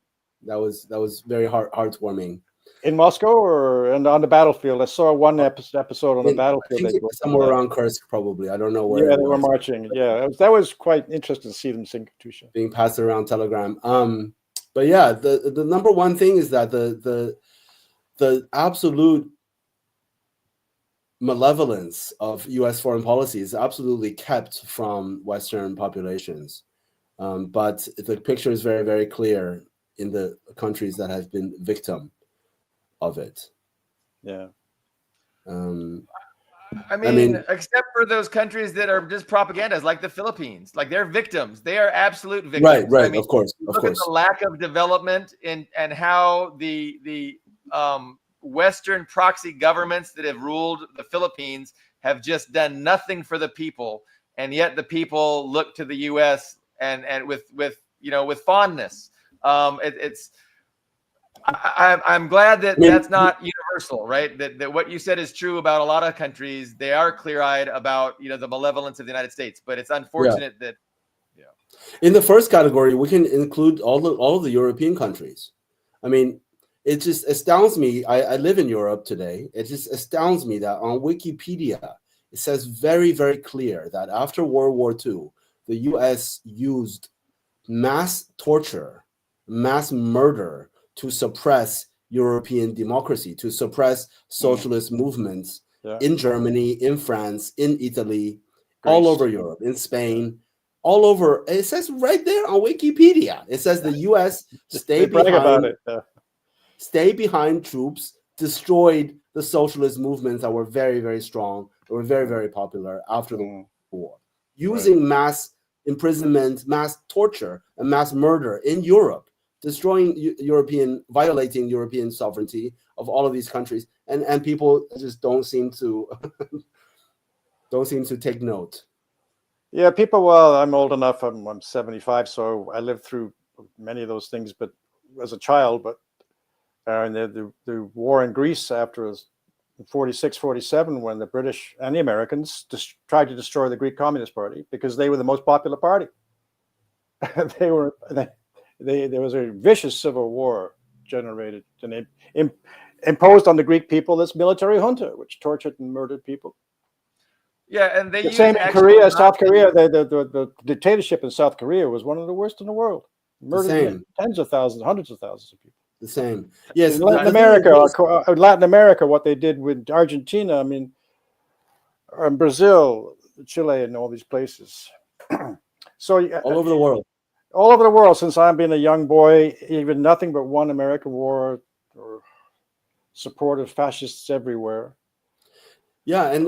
That was very heartwarming. In Moscow or on the battlefield? I saw one episode on the battlefield. I think somewhere around Kursk, probably. I don't know where. Yeah, it they were was. marching. Yeah, that was quite interesting to see them sing Katusha. Being passed around Telegram. But yeah, the number one thing is that the absolute malevolence of U.S. foreign policy is absolutely kept from Western populations. But the picture is very, very clear in the countries that have been victim of it. Yeah. I mean, except for those countries that are just propagandas, like the Philippines, like they're victims. They are absolute victims. Right. I mean, of course. Look at the lack of development and how the Western proxy governments that have ruled the Philippines have just done nothing for the people, and yet the people look to the U.S. and with fondness. I'm glad that that's not universal, right? That what you said is true about a lot of countries. They are clear-eyed about the malevolence of the United States, but it's unfortunate that. In the first category, we can include all of the European countries. I mean, it just astounds me. I live in Europe today. It just astounds me that on Wikipedia it says very, very clear that after World War II, the U.S. used mass torture, mass murder to suppress European democracy, to suppress socialist movements in Germany, in France, in Italy, Greece, all over Europe, in Spain, all over. It says right there on Wikipedia. It says the U.S. stay behind troops, destroyed the socialist movements that were very, very strong, that were very, very popular after the war, using mass imprisonment, mass torture, and mass murder in Europe, destroying violating European sovereignty of all of these countries, and people just don't seem to take note. Yeah, people. Well, I'm old enough. I'm 75, so I lived through many of those things, but as a child. But and the war in Greece after 46, 47, when the British and the Americans tried to destroy the Greek Communist Party because they were the most popular party. There was a vicious civil war generated and imposed on the Greek people this military junta, which tortured and murdered people. Yeah, and the same in Korea, South Korea. The dictatorship in South Korea was one of the worst in the world. Murdered tens of thousands, hundreds of thousands of people. The same. Yes, in Latin America, what they did with Argentina, I mean, and Brazil, Chile, and all these places. So all over the world. All over the world, since I've been a young boy, even nothing but one American war or supported fascists everywhere. Yeah, and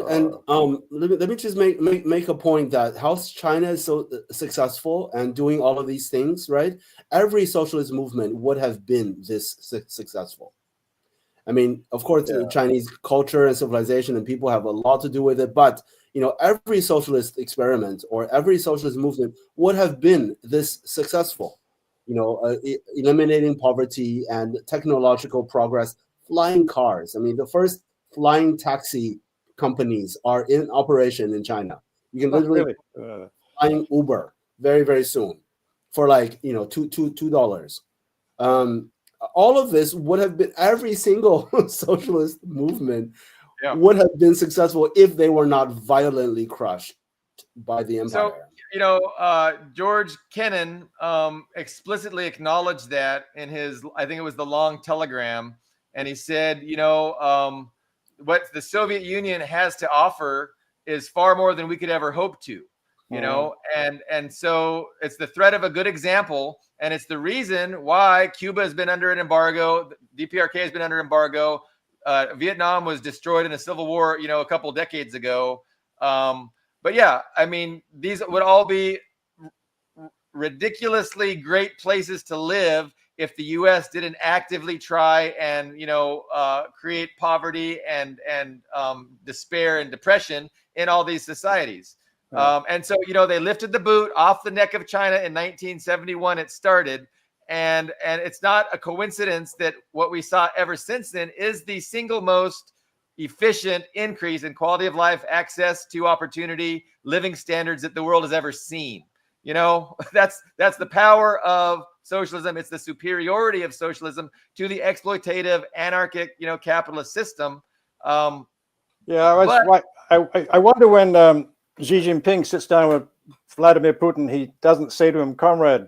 let me just make a point that how China is so successful and doing all of these things, right? Every socialist movement would have been this successful. I mean, of course, Chinese culture and civilization and people have a lot to do with it, but every socialist experiment or every socialist movement would have been this successful. Eliminating poverty and technological progress, flying cars. I mean, the first flying taxi companies are in operation in China. You can literally flying Uber very, very soon for like $2. All of this would have been, every single socialist movement would have been successful if they were not violently crushed by the empire. So, George Kennan explicitly acknowledged that in his, I think it was the Long Telegram, and he said, what the Soviet Union has to offer is far more than we could ever hope to, and so it's the threat of a good example, and it's the reason why Cuba has been under an embargo, DPRK has been under embargo, Vietnam was destroyed in a civil war, a couple decades ago. But yeah, I mean, these would all be ridiculously great places to live if the U.S. didn't actively try and create poverty and despair and depression in all these societies. And so they lifted the boot off the neck of China in 1971. It started, and it's not a coincidence that what we saw ever since then is the single most efficient increase in quality of life, access to opportunity, living standards that the world has ever seen. That's the power of socialism. It's the superiority of socialism to the exploitative, anarchic, capitalist system. I wonder when Xi Jinping sits down with Vladimir Putin, he doesn't say to him, "Comrade,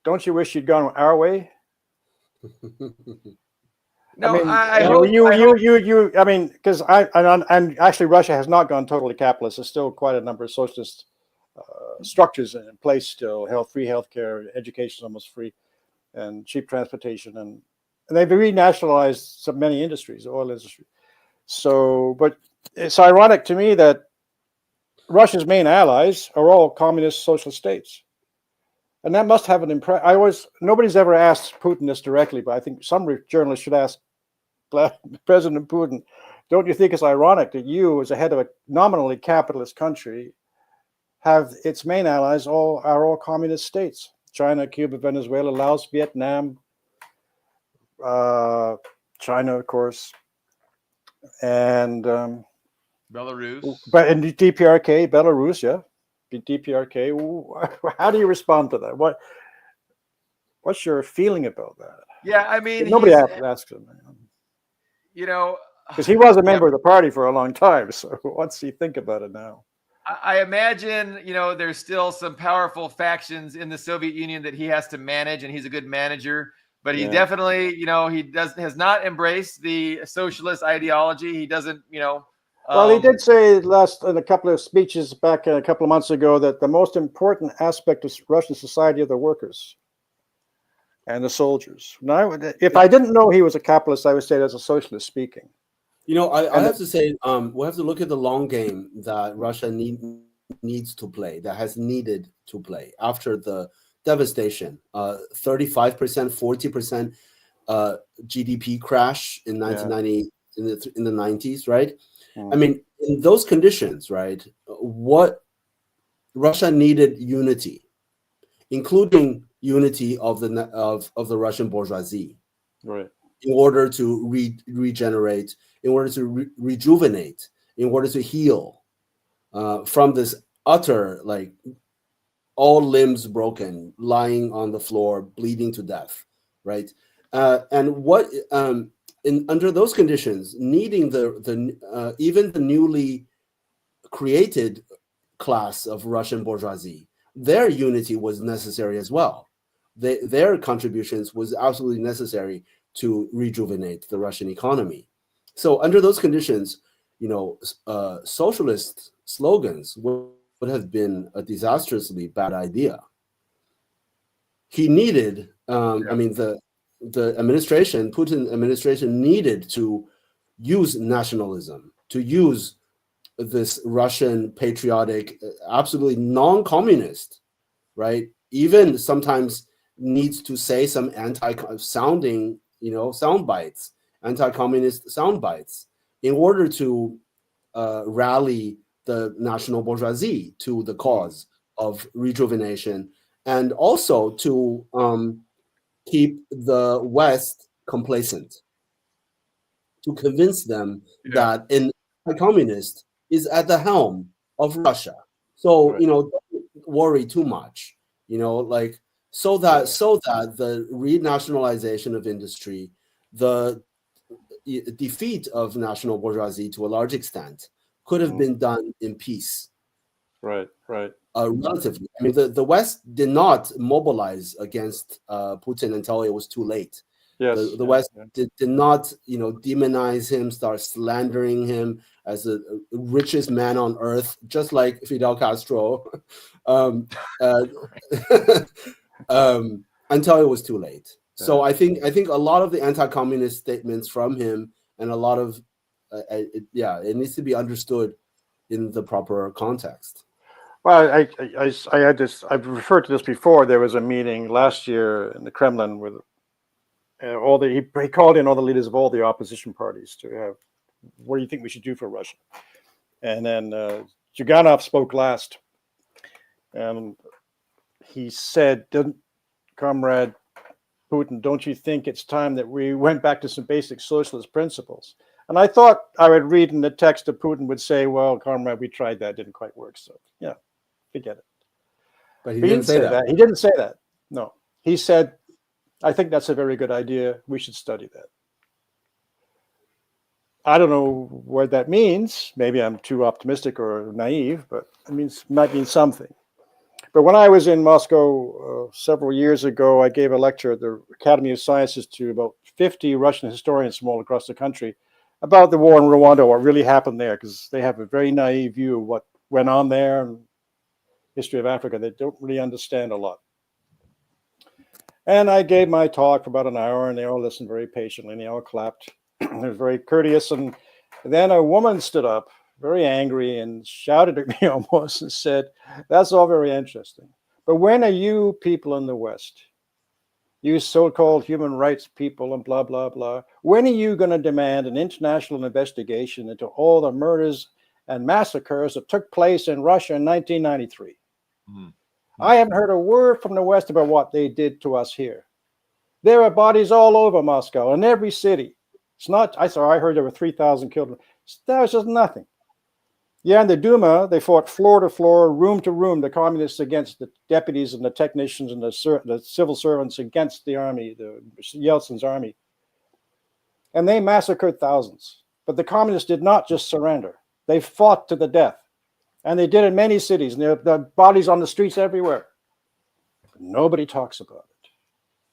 don't you wish you'd gone our way?" No, because actually Russia has not gone totally capitalist. There's still quite a number of socialist structures in place still. Free healthcare, education is almost free, and cheap transportation, and they've renationalized so many industries, oil industry. So, but it's ironic to me that Russia's main allies are all communist socialist states. And that must have an impression. Nobody's ever asked Putin this directly, but I think some journalists should ask President Putin, don't you think it's ironic that you, as a head of a nominally capitalist country, have its main allies are all communist states? China, Cuba, Venezuela, Laos, Vietnam, China, of course, and Belarus. But in DPRK, Belarus, yeah. DPRK. How do you respond to that? What's your feeling about that? Yeah, I mean, nobody asks him. Because he was a member of the party for a long time. So what's he think about it now? I imagine, there's still some powerful factions in the Soviet Union that he has to manage, and he's a good manager. But he definitely, has not embraced the socialist ideology. He doesn't, Well, he did say in a couple of speeches back a couple of months ago that the most important aspect of Russian society are the workers and the soldiers. Now, if I didn't know he was a capitalist, I would say that's a socialist speaking. I have to say, we have to look at the long game that Russia needs to play, that has needed to play after the devastation, 35%, 40% GDP crash in 1990, in the 90s, right? I mean, in those conditions, right, what Russia needed unity, including unity of the Russian bourgeoisie, right, in order to regenerate, in order to rejuvenate, in order to heal from this utter, like, all limbs broken, lying on the floor, bleeding to death, right? And what under those conditions, needing even the newly created class of Russian bourgeoisie, their unity was necessary as well. Their contributions was absolutely necessary to rejuvenate the Russian economy. So under those conditions, socialist slogans would have been a disastrously bad idea. He needed, I mean, the administration, Putin administration, needed to use nationalism, to use this Russian patriotic, absolutely non-communist, right? Even sometimes needs to say some anti-sounding, sound bites, anti-communist sound bites, in order to rally the national bourgeoisie to the cause of rejuvenation, and also to keep the West complacent, to convince them that an anti-communist is at the helm of Russia. So don't worry too much, so that the renationalization of industry, the defeat of national bourgeoisie to a large extent, could have been done in peace. Right. Relatively. I mean, the West did not mobilize against Putin until it was too late. Yes. The West did not, demonize him, start slandering him as the richest man on earth, just like Fidel Castro, until it was too late. So I think a lot of the anti-communist statements from him, and a lot of it needs to be understood in the proper context. Well, I had this. I've referred to this before. There was a meeting last year in the Kremlin with all the. He called in all the leaders of all the opposition parties to have. What do you think we should do for Russia? And then Juganov spoke last, and he said, "Comrade Putin, don't you think it's time that we went back to some basic socialist principles?" And I thought I would read in the text that Putin would say, "Well, comrade, we tried that, didn't quite work, so yeah, forget it." But he He didn't didn't say say that. He didn't say that. No, he said, "I think that's a very good idea. We should study that." I don't know what that means. Maybe I'm too optimistic or naive, but it might mean something. But when I was in Moscow several years ago, I gave a lecture at the Academy of Sciences to about 50 Russian historians from all across the country about the war in Rwanda, what really happened there, because they have a very naive view of what went on there and history of Africa. They don't really understand a lot. And I gave my talk for about an hour, and they all listened very patiently, and they all clapped. It was very courteous. And then a woman stood up, very angry, and shouted at me almost and said, "That's all very interesting. But when are you people in the West, you so-called human rights people and blah, blah, blah, when are you going to demand an international investigation into all the murders and massacres that took place in Russia in 1993? Mm-hmm. I haven't heard a word from the West about what they did to us here. There are bodies all over Moscow, in every city. It's not, I heard there were 3,000 killed. That was just nothing. Yeah, in the Duma, they fought floor to floor, room to room, the communists against the deputies and the technicians and the civil servants against the army, the Yeltsin's army. And they massacred thousands. But the communists did not just surrender. They fought to the death. And they did in many cities. And there are bodies on the streets everywhere. But nobody talks about it.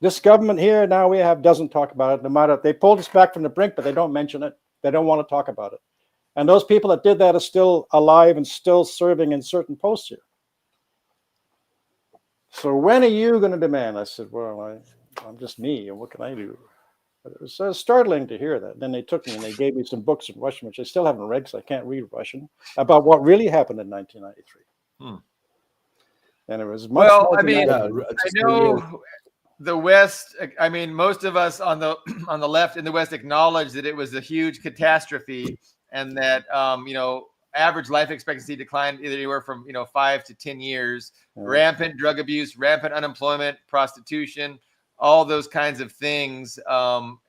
This government here now we have doesn't talk about it. No matter, they pulled us back from the brink, but they don't mention it. They don't want to talk about it. And those people that did that are still alive and still serving in certain posts here. So when are you going to demand? I said, well, I'm just me, and what can I do? But it was startling to hear that. Then they took me and they gave me some books in Russian, which I still haven't read because I can't read Russian, about what really happened in 1993. And it was much more dramatic. I know the West, I mean, most of us on the left in the West acknowledge that it was a huge catastrophe and that, average life expectancy declined anywhere from, 5 to 10 years, rampant drug abuse, rampant unemployment, prostitution, all those kinds of things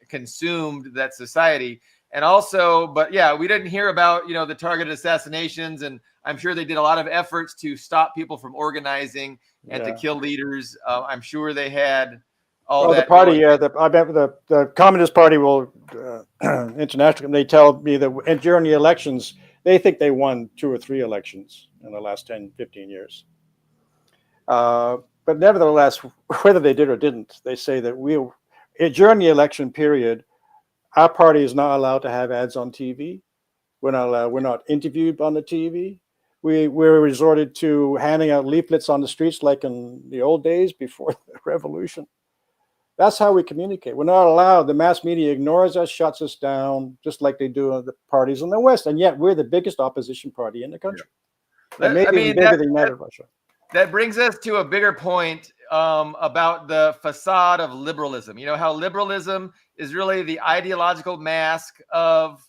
consumed that society. And also, but yeah, we didn't hear about, the targeted assassinations. And I'm sure they did a lot of efforts to stop people from organizing and to kill leaders. I'm sure they had all that. The party, I bet the Communist Party will, international, they tell me that during the elections, they think they won 2 or 3 elections in the last 10, 15 years. But nevertheless, whether they did or didn't, they say that during the election period, our party is not allowed to have ads on TV. We're not interviewed on the TV. We're resorted to handing out leaflets on the streets like in the old days before the revolution. That's how we communicate. We're not allowed. The mass media ignores us, shuts us down, just like they do the parties in the West. And yet we're the biggest opposition party in the country. Yeah. Maybe bigger than United Russia. That brings us to a bigger point about the facade of liberalism. You know, how liberalism is really the ideological mask of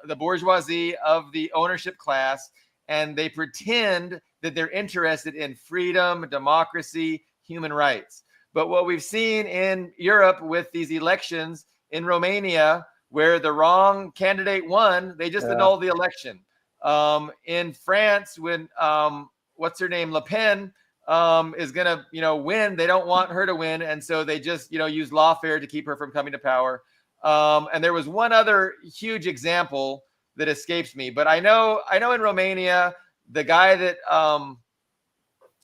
the bourgeoisie, of the ownership class, and they pretend that they're interested in freedom, democracy, human rights. But what we've seen in Europe with these elections in Romania, where the wrong candidate won, they just annulled the election. In France, when what's her name, Le Pen, is going to, win, they don't want her to win, and so they just, use lawfare to keep her from coming to power. And there was one other huge example that escapes me, but I know in Romania, the guy that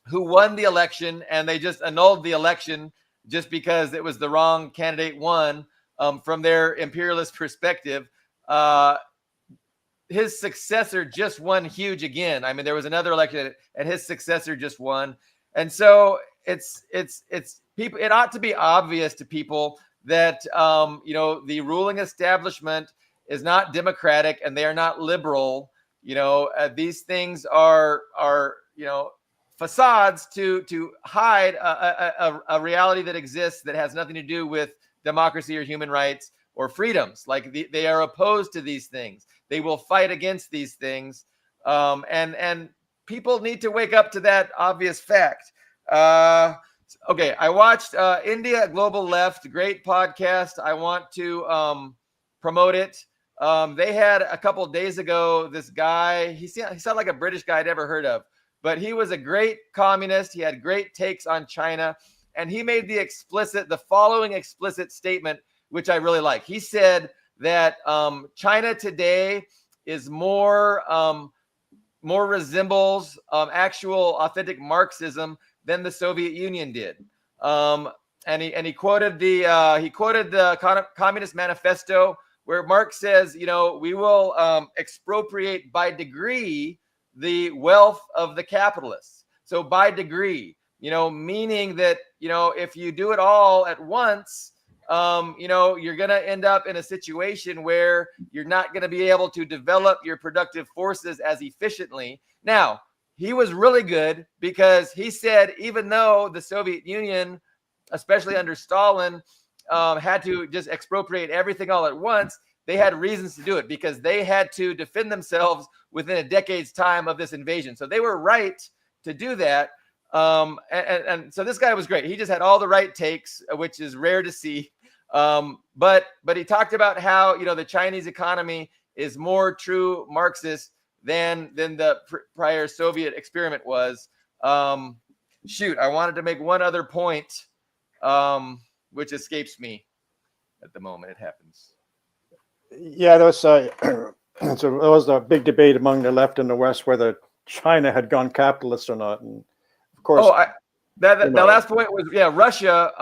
who won the election, and they just annulled the election just because it was the wrong candidate won, from their imperialist perspective. His successor just won huge again. I mean, there was another election and his successor just won. And so it's people, it ought to be obvious to people that, the ruling establishment is not democratic and they are not liberal. These things are, facades to hide a reality that exists that has nothing to do with democracy or human rights or freedoms. Like they are opposed to these things. They will fight against these things. And people need to wake up to that obvious fact. Okay, I watched India Global Left, great podcast. I want to promote it. They had a couple of days ago this guy. He sounded like a British guy I'd never heard of, but he was a great communist. He had great takes on China, and he made the following explicit statement, which I really like. He said that China today is more resembles actual authentic Marxism than the Soviet Union did. And he quoted the Communist Manifesto, where Marx says, we will expropriate by degree the wealth of the capitalists. So by degree, meaning that, if you do it all at once, you're going to end up in a situation where you're not going to be able to develop your productive forces as efficiently. Now, he was really good because he said, even though the Soviet Union, especially under Stalin, had to just expropriate everything all at once, they had reasons to do it because they had to defend themselves within a decade's time of this invasion. So they were right to do that. And so this guy was great. He just had all the right takes, which is rare to see. But he talked about how, the Chinese economy is more true Marxist than the prior Soviet experiment was. I wanted to make one other point, which escapes me at the moment. It happens. Yeah, there was there was a big debate among the left and the West whether China had gone capitalist or not. And of course, the last point was, Russia.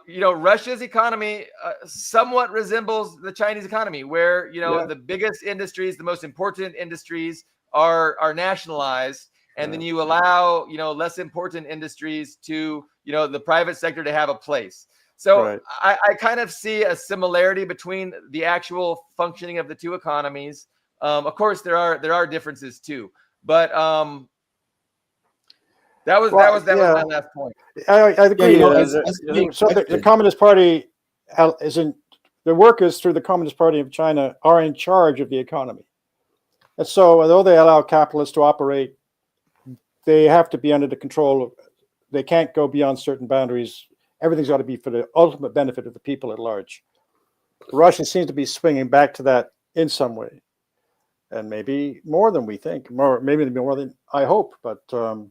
Russia's economy somewhat resembles the Chinese economy, where the biggest industries, the most important industries, are nationalized, and then you allow less important industries to the private sector to have a place. So I kind of see a similarity between the actual functioning of the two economies. Of course, there are differences too, but that was my last point. I agree. So the Communist Party the workers through the Communist Party of China are in charge of the economy. And so although they allow capitalists to operate, they have to be under the control of, they can't go beyond certain boundaries. Everything's got to be for the ultimate benefit of the people at large. Russia seems to be swinging back to that in some way. And maybe more than we think, maybe more than I hope. But the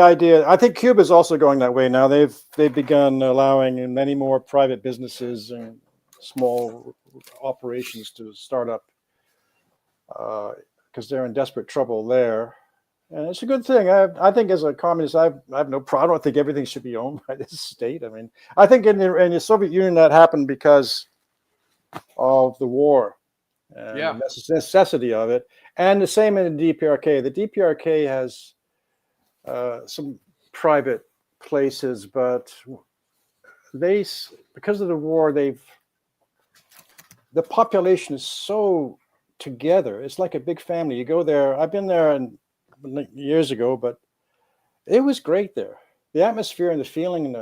idea, I think Cuba is also going that way now. They've begun allowing many more private businesses and small operations to start up because they're in desperate trouble there. And it's a good thing. I think as a communist, I have no problem. I don't think everything should be owned by this state. I mean, I think in the Soviet Union that happened because of the war and the necessity of it. And the same in the DPRK. The DPRK has some private places, but because of the war, the population is so together. It's like a big family. You go there. I've been there years ago, but it was great there. The atmosphere and the feeling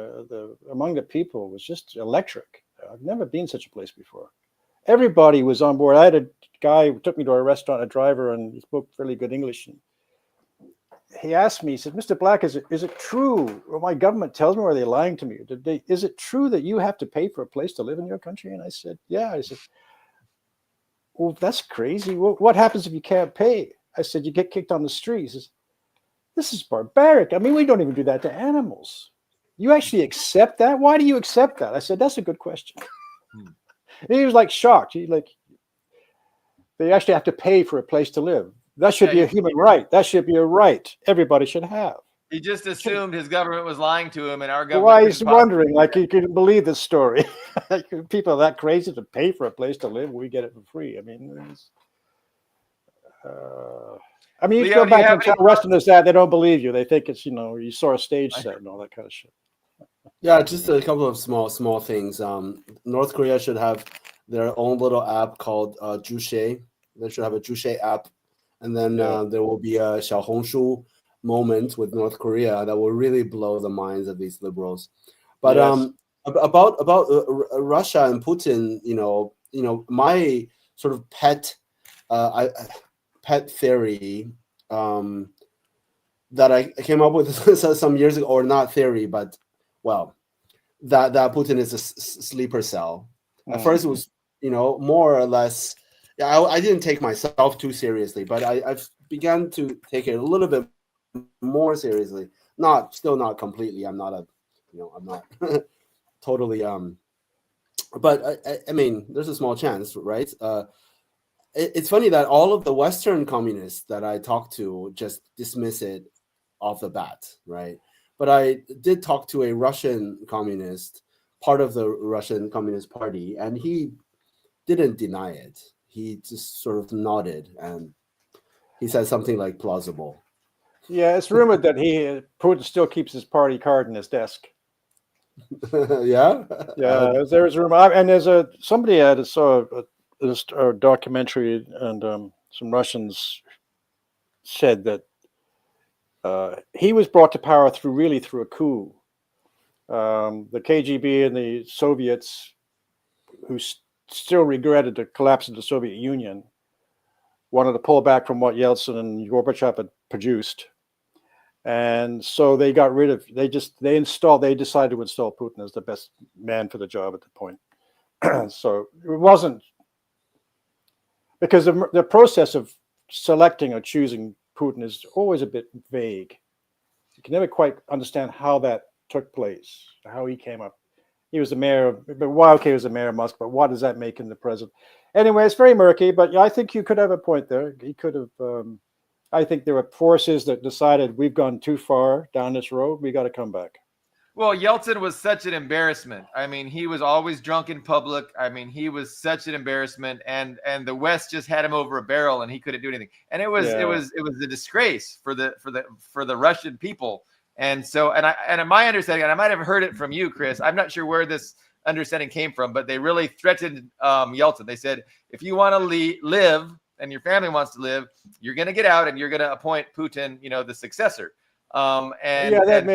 among the people was just electric. I've never been such a place before. Everybody was on board. I had a guy who took me to a restaurant, a driver, and he spoke fairly good English. And he asked me, he said, "Mr. Black, is it true? Well, my government tells me, or are they lying to me? Is it true that you have to pay for a place to live in your country?" And I said, "Yeah." I said, "Well, that's crazy. Well, what happens if you can't pay?" I said, "You get kicked on the street." He says, "This is barbaric. I mean, we don't even do that to animals. You actually accept that? Why do you accept that?" I said, "That's a good question." And he was like shocked. They actually have to pay for a place to live. That should be a human right. That should be a right everybody should have. He just assumed his government was lying to him, and our government. Why he's wondering, like, you couldn't believe this story. People are that crazy to pay for a place to live. We get it for free. I mean, you go back and tell Westerners that, they don't believe you. They think it's, you saw a stage set and all that kind of shit. Yeah, just a couple of small things. North Korea should have their own little app called Jushay. They should have a Jushay app, and then there will be a Xiaohongshu moment with North Korea that will really blow the minds of these liberals. But Yes. about Russia and Putin, my sort of pet theory that I came up with some years ago, or not theory, but well, that Putin is a sleeper cell. At first, it was more or less. Yeah, I didn't take myself too seriously, but I've begun to take it a little bit more seriously. Still not completely. I'm not I'm not totally. But I mean, there's a small chance, right? It's funny that all of the Western communists that I talk to just dismiss it off the bat, right? But I did talk to a Russian communist, part of the Russian Communist Party, and he didn't deny it. He just sort of nodded, and he said something like plausible. Yeah, it's rumored that Putin still keeps his party card in his desk. Yeah, Yeah, there's a rumor, and there's somebody I saw a documentary, and some Russians said that he was brought to power through a coup. The KGB and the Soviets, who still regretted the collapse of the Soviet Union, wanted to pull back from what Yeltsin and Gorbachev had produced. And so they got rid of, they decided to install Putin as the best man for the job at the point. So it wasn't, because the process of selecting or choosing Putin is always a bit vague. You can never quite understand how that took place, how he came up. He was the mayor he was the mayor of Moscow, but what does that make him the president? Anyway, it's very murky, but I think you could have a point there. He could have, I think there were forces that decided we've gone too far down this road. We got to come back. Well, Yeltsin was such an embarrassment. I mean, he was always drunk in public. I mean, he was such an embarrassment, and the West just had him over a barrel, and he couldn't do anything. And it was a disgrace for the Russian people. And so, and my understanding, and I might have heard it from you, Chris, I'm not sure where this understanding came from, but they really threatened Yeltsin. They said, if you want to live and your family wants to live, you're going to get out and you're going to appoint Putin, the successor. That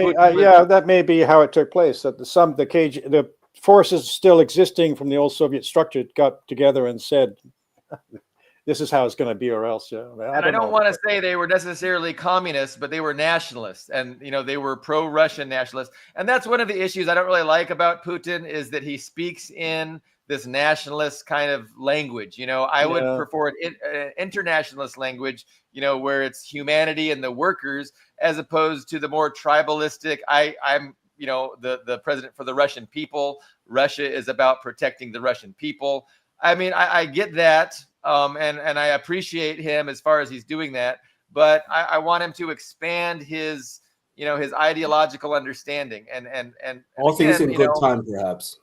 may be how it took place. That the forces still existing from the old Soviet structure got together and said, "This is how it's going to be, or else." Yeah, I don't want to say they were necessarily communists, but they were nationalists, and they were pro-Russian nationalists. And that's one of the issues I don't really like about Putin, is that he speaks in this nationalist kind of language. I would prefer an internationalist language, where it's humanity and the workers, as opposed to the more tribalistic, I'm the president for the Russian people. Russia is about protecting the Russian people. I mean, I get that. And I appreciate him as far as he's doing that, but I want him to expand his ideological understanding and all things in good time, perhaps.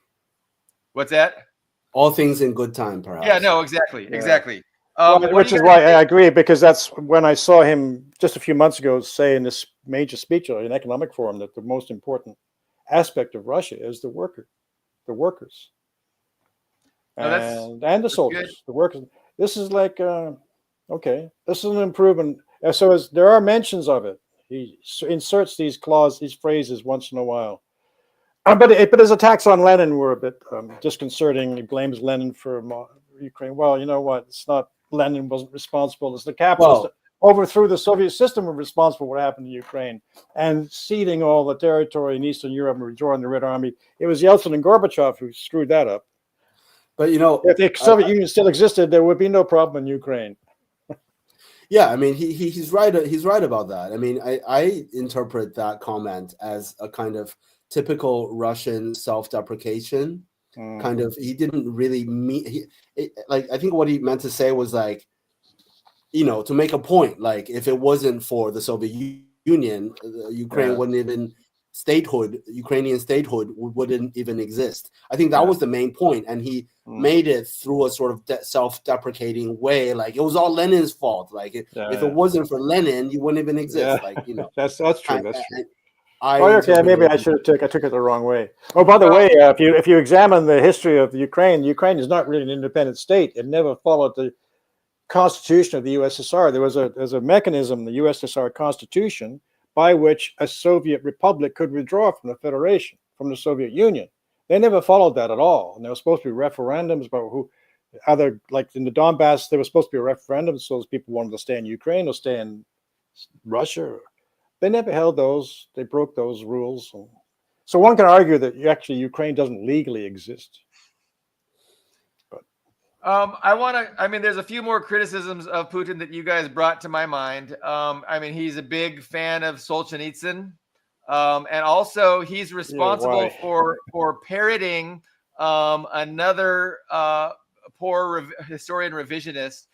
What's that? All things in good time, perhaps. Yeah, no, exactly. Which is why I agree, because that's when I saw him just a few months ago say in this major speech at an economic forum that the most important aspect of Russia is the workers, and the soldiers, the workers. This is like, okay, this is an improvement. So there are mentions of it. He inserts these phrases once in a while. But his attacks on Lenin were a bit disconcerting. He blames Lenin for Ukraine. Well, you know what? It's not Lenin wasn't responsible. It's the capitalists that overthrew the Soviet system were responsible for what happened to Ukraine and ceding all the territory in Eastern Europe and rejoining the Red Army. It was Yeltsin and Gorbachev who screwed that up. But if the Soviet Union still existed, there would be no problem in Ukraine. Yeah, I mean, he's right. He's right about that. I mean, I interpret that comment as a kind of typical Russian self-deprecation. Kind of, he didn't really mean. I think what he meant to say was like, to make a point. Like, if it wasn't for the Soviet Union, Ukraine wouldn't even. Ukrainian statehood wouldn't even exist. I think that was the main point, and he made it through a sort of self-deprecating way, like it was all Lenin's fault. Like if it wasn't for Lenin, you wouldn't even exist. Like that's true. That's true. Maybe I took it the wrong way. Oh, by the way, if you examine the history of Ukraine is not really an independent state. It never followed the constitution of the USSR. There's a mechanism, the USSR Constitution, by which a Soviet republic could withdraw from the Federation, from the Soviet Union. They never followed that at all. And there were supposed to be referendums about who, other, like in the Donbass, there was supposed to be a referendum, so those people wanted to stay in Ukraine or stay in Russia. They never held those. They broke those rules. So one can argue that actually Ukraine doesn't legally exist. I mean, there's a few more criticisms of Putin that you guys brought to my mind. I mean, he's a big fan of Solzhenitsyn. And also he's responsible for parroting another poor historian revisionist,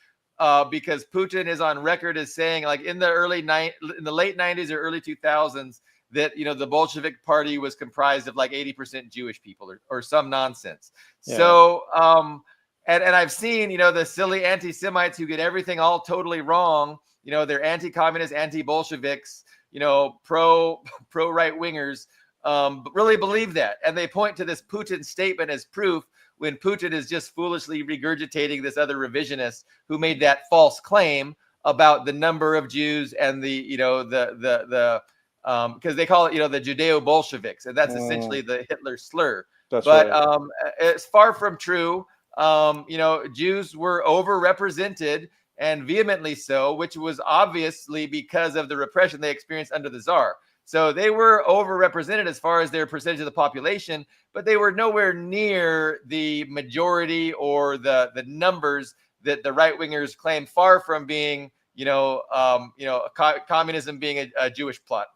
because Putin is on record as saying, like, in the late 90s or early 2000s, that, you know, the Bolshevik party was comprised of like 80% Jewish people or some nonsense. Yeah. So and I've seen, you know, the silly anti-Semites who get everything all totally wrong. You know, they're anti-communist, anti-Bolsheviks, you know, pro right wingers, but really believe that. And they point to this Putin statement as proof, when Putin is just foolishly regurgitating this other revisionist who made that false claim about the number of Jews and the, you know, the because they call it, you know, the Judeo-Bolsheviks, and that's essentially the Hitler slur. That's but right. It's far from true. You know, Jews were overrepresented, and vehemently so, which was obviously because of the repression they experienced under the Tsar. So they were overrepresented as far as their percentage of the population, but they were nowhere near the majority or the numbers that the right wingers claim, far from being, communism being a Jewish plot.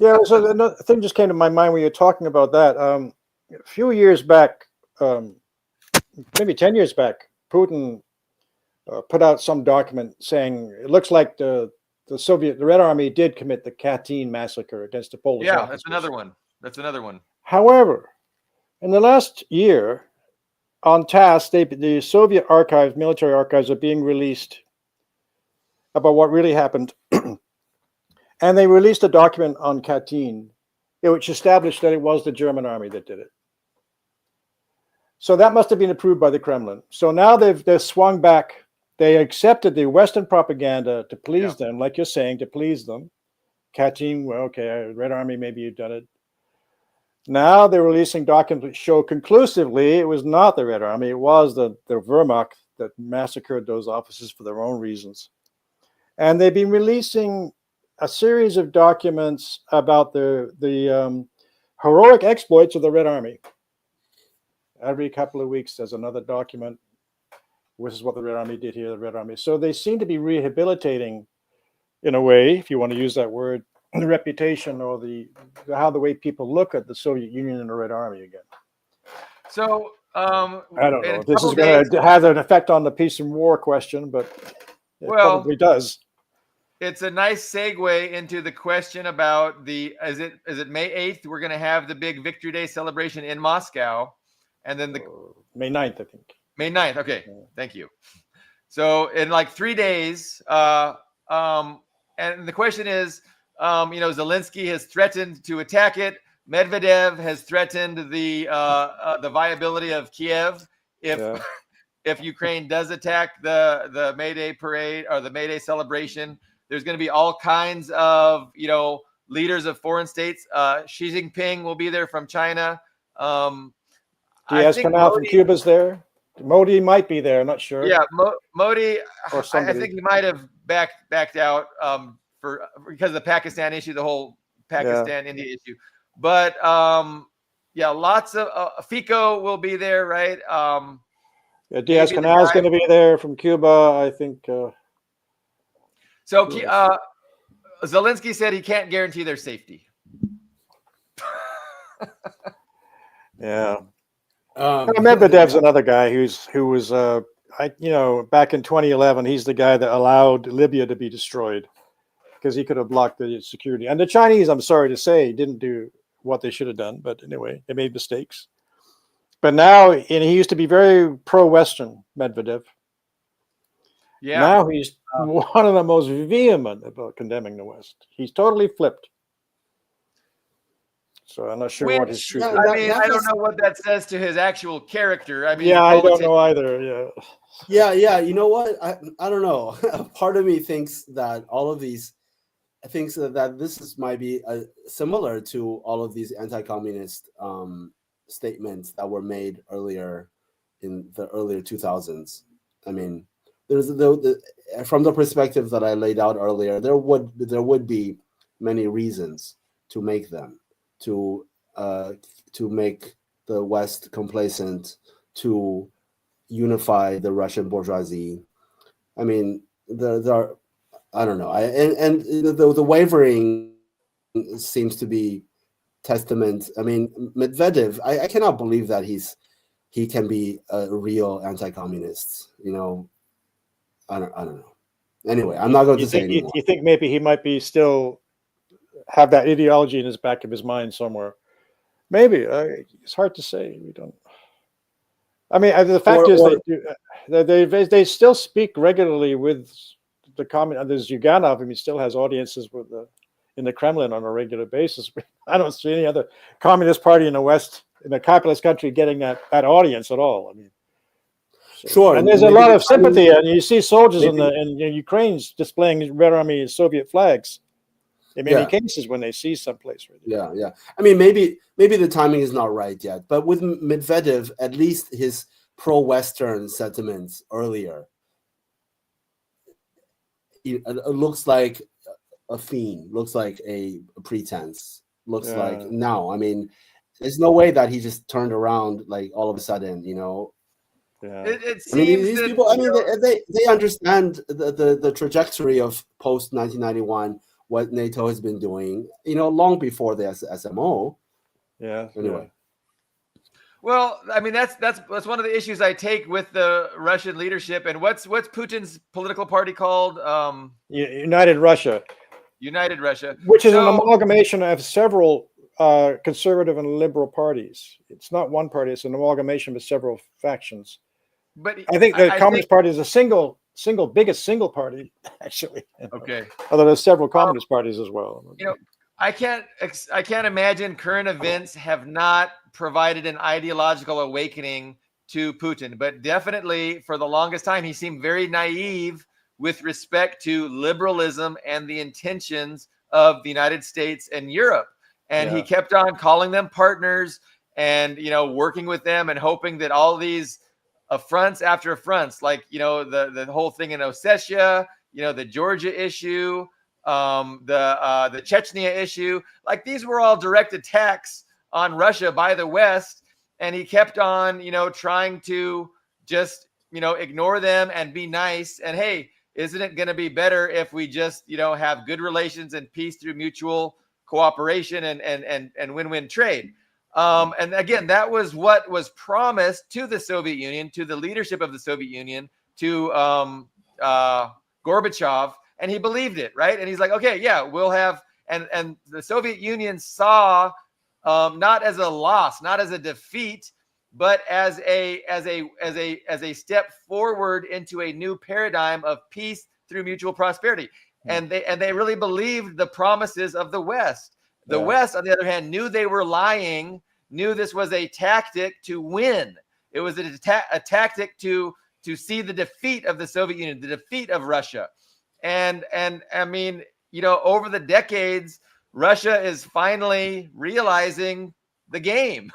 Yeah, so another thing just came to my mind when you're talking about that. A few years back, maybe 10 years back, Putin put out some document saying it looks like the Red Army did commit the Katyn massacre against the Polish officers. That's another one. That's another one. However, in the last year, on TASS, the Soviet archives, military archives, are being released about what really happened. And they released a document on Katyn, which established that it was the German army that did it. So that must have been approved by the Kremlin. So now they've swung back. They accepted the Western propaganda to please them, like you're saying, to please them. Katyn, well, okay, Red Army, maybe you've done it. Now they're releasing documents that show conclusively it was not the Red Army. It was the Wehrmacht that massacred those officers for their own reasons. And they've been releasing a series of documents about the heroic exploits of the Red Army. Every couple of weeks, there's another document. This is what the Red Army did here, the Red Army. So they seem to be rehabilitating, in a way, if you want to use that word, the reputation or how the way people look at the Soviet Union and the Red Army again. So I don't know. This is going to have an effect on the peace and war question, but it probably does. It's a nice segue into the question about is it May 8th? We're going to have the big Victory Day celebration in Moscow, and then May 9th, I think. May 9th. Okay, thank you. So in like 3 days, and the question is, Zelensky has threatened to attack it. Medvedev has threatened the viability of Kiev if Ukraine does attack the May Day parade or the May Day celebration. There's going to be all kinds of leaders of foreign states. Xi Jinping will be there from China. Diaz-Canel from Cuba's there. Modi might be there. I'm not sure. Yeah, Modi. I think he might have backed out because of the Pakistan issue, the whole Pakistan-India issue. But lots of Fico will be there, right? Diaz-Canel is going to be there from Cuba, I think. So Zelensky said he can't guarantee their safety. Yeah. Medvedev's another guy who was back in 2011, he's the guy that allowed Libya to be destroyed because he could have blocked the security. And the Chinese, I'm sorry to say, didn't do what they should have done. But anyway, they made mistakes. But now, and he used to be very pro-Western, Medvedev. Yeah. Now he's one of the most vehement about condemning the West. He's totally flipped. So I'm not sure what his truth is. I don't know what that says to his actual character. I don't know either. Yeah. You know what? I don't know. Part of me thinks that all of these think so that might be similar to all of these anti-communist statements that were made earlier in the earlier 2000s. I mean, there's from the perspective that I laid out earlier, there would be many reasons to make them, to make the West complacent, to unify the Russian bourgeoisie. I mean, there are, I don't know. And the wavering seems to be testament. I mean, Medvedev, I cannot believe that he can be a real anti-communist. You know, I don't know. Anyway, I'm not going to say anymore. You think maybe he might be still have that ideology in his back of his mind somewhere? Maybe it's hard to say. We don't. I mean, the fact is they still speak regularly with the communist. There's Zyuganov, and he still has audiences with in the Kremlin on a regular basis. I don't see any other communist party in the West, in a capitalist country, getting that audience at all. I mean, sure. And there's a lot of sympathy, and you see soldiers in Ukraine displaying Red Army Soviet flags in many cases when they see someplace. Yeah. I mean, maybe the timing is not right yet, but with Medvedev, at least his pro-Western sentiments earlier, it looks like a fiend, looks like a pretense, looks like now. I mean, there's no way that he just turned around like all of a sudden, you know. Yeah. It seems I mean, these people. I mean, they understand the trajectory of post 1991. What NATO has been doing, you know, long before the SMO. Yeah. Anyway. Well, I mean, that's one of the issues I take with the Russian leadership. And what's Putin's political party called? United Russia. United Russia, which is an amalgamation of several conservative and liberal parties. It's not one party; it's an amalgamation of several factions. But I think the Communist Party is the biggest single party, actually. Okay. Although there's several communist parties as well. You know, I can't imagine current events have not provided an ideological awakening to Putin, but definitely for the longest time he seemed very naive with respect to liberalism and the intentions of the United States and Europe. And he kept on calling them partners and, you know, working with them and hoping that all these affronts after affronts, like, you know, the whole thing in Ossetia, you know, the Georgia issue, the Chechnya issue, like these were all direct attacks on Russia by the West. And he kept on, you know, trying to just, you know, ignore them and be nice. And hey, isn't it going to be better if we just, you know, have good relations and peace through mutual cooperation and win-win trade? And again, that was what was promised to the Soviet Union, to the leadership of the Soviet Union, to Gorbachev, and he believed it, right? And he's like, okay, yeah, we'll have, and the Soviet Union saw not as a loss, not as a defeat, but as a step forward into a new paradigm of peace through mutual prosperity. And they really believed the promises of the West. The West, on the other hand, knew they were lying, knew this was a tactic to win. It was a tactic to see the defeat of the Soviet Union, the defeat of Russia. And I mean, you know, over the decades, Russia is finally realizing the game,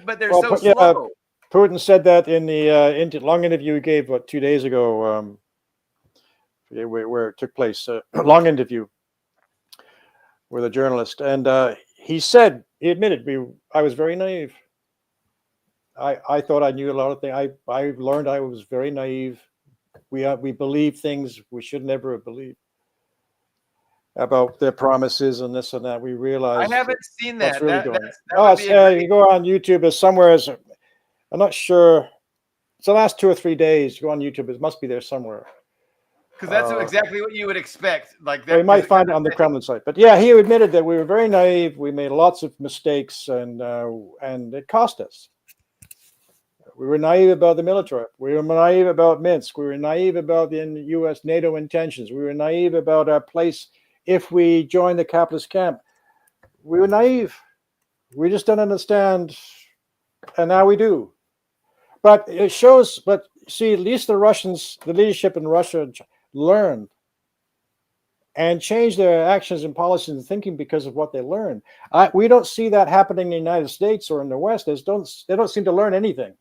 but they're so slow. Putin said that in the long interview he gave 2 days ago, where it took place, a long interview with a journalist, and he admitted I was very naive. I thought I knew a lot of things. I learned I was very naive. We believed things we should never have believed about their promises and this and that. We realized I haven't seen that. Really you go on YouTube. It's somewhere. I'm not sure. It's the last 2 or 3 days. You go on YouTube. It must be there somewhere. Because that's exactly what you would expect. Like that, you might find it on the Kremlin site. But yeah, he admitted that we were very naive. We made lots of mistakes, and it cost us. We were naive about the military. We were naive about Minsk. We were naive about the U.S. NATO intentions. We were naive about our place if we joined the capitalist camp. We were naive. We just don't understand, and now we do. But it shows. But see, at least the Russians, the leadership in Russia, learned and change their actions and policies and thinking because of what they learn. We don't see that happening in the United States or in the West. They don't seem to learn anything.